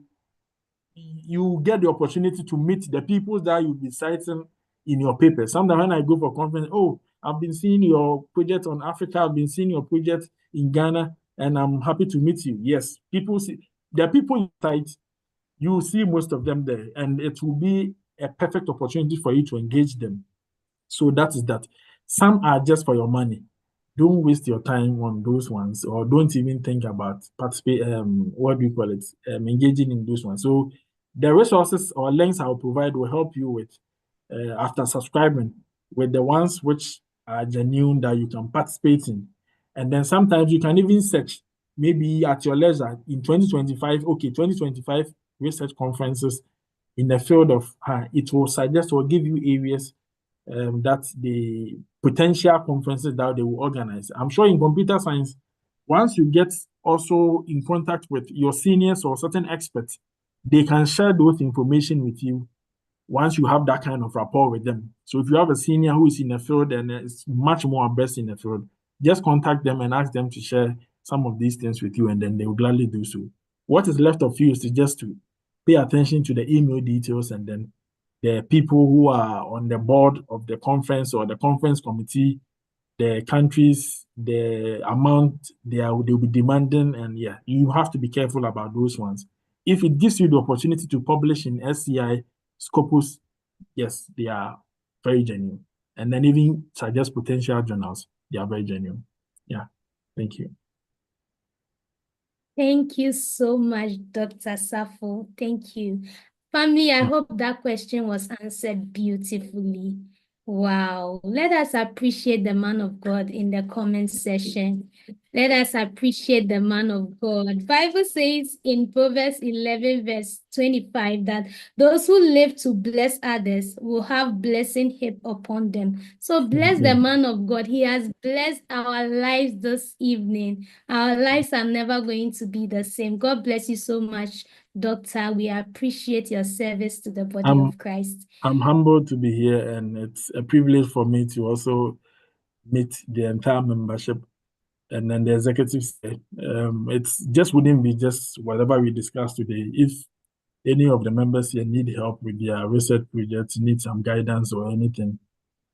You get the opportunity to meet the people that you'll be citing in your paper. Sometimes when I go for conference, oh, I've been seeing your project on Africa, I've been seeing your project in Ghana, and I'm happy to meet you. Yes, people see, there are people in site, you will see most of them there, and it will be a perfect opportunity for you to engage them. So that is that. Some are just for your money. Don't waste your time on those ones, or don't even think about engaging in those ones. So the resources or links I will provide will help you with after subscribing with the ones which are genuine that you can participate in. And then sometimes you can even search maybe at your leisure in 2025, okay, 2025 research conferences in the field of, it will suggest or give you areas that the potential conferences that they will organize. I'm sure in computer science, once you get also in contact with your seniors or certain experts, they can share those information with you once you have that kind of rapport with them. So if you have a senior who is in the field and is much more abreast in the field, just contact them and ask them to share some of these things with you, and then they will gladly do so. What is left of you is to just to pay attention to the email details, and then the people who are on the board of the conference or the conference committee, the countries, the amount they'll be demanding, and yeah, you have to be careful about those ones. If it gives you the opportunity to publish in SCI, Scopus, yes, they are very genuine. And then even suggest potential journals, they are very genuine. Yeah, thank you. Thank you so much, Dr. Sarfo. Thank you. Family, I hope that question was answered beautifully. Wow. Let us appreciate the man of God in the comment section. Let us appreciate the man of God. Bible says in Proverbs 11 verse 25 that those who live to bless others will have blessing heaped upon them. So bless the man of God. He has blessed our lives this evening. Our lives are never going to be the same. God bless you so much, Doctor. We appreciate your service to the body of Christ. I'm humbled to be here, and it's a privilege for me to also meet the entire membership and then the executives. It just wouldn't be just whatever we discussed today. If any of the members here need help with their research projects, need some guidance or anything,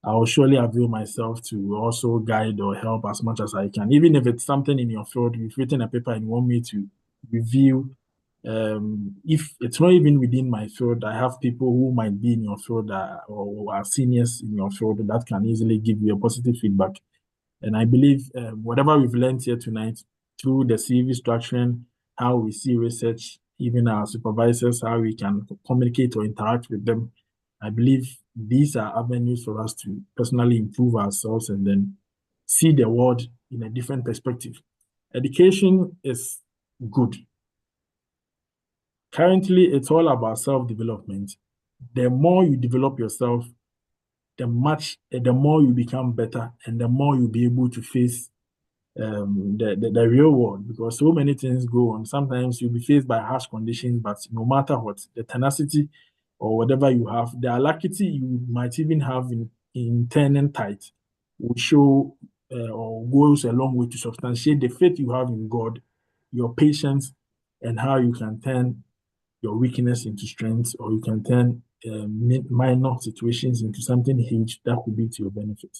I will surely avail myself to also guide or help as much as I can. Even if it's something in your field, you've written a paper and you want me to review. If it's not even within my field, I have people who might be in your field or are seniors in your field that can easily give you a positive feedback. And I believe whatever we've learned here tonight through the CV structuring, how we see research, even our supervisors, how we can communicate or interact with them, I believe these are avenues for us to personally improve ourselves and then see the world in a different perspective. Education is good. Currently, it's all about self-development. The more you develop yourself, the more you become better, and the more you'll be able to face the real world, because so many things go on. Sometimes you'll be faced by harsh conditions, but no matter what, the tenacity or whatever you have, the alacrity you might even have in turning tight will show or goes a long way to substantiate the faith you have in God, your patience, and how you can turn your weakness into strength, or you can turn minor situations into something huge that could be to your benefit.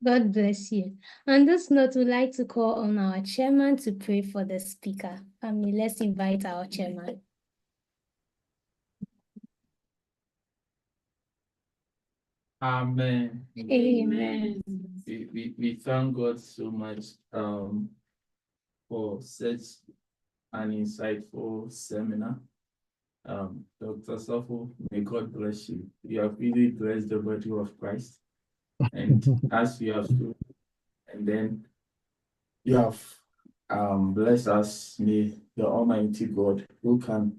God bless you. On this note, we'd like to call on our chairman to pray for the speaker. Family, let's invite our chairman. Amen. Amen. We thank God so much for such an insightful seminar. Dr. Sarfo, may God bless you. You have really blessed the body of Christ. And as you have stood, and then you have blessed us, may the Almighty God, who can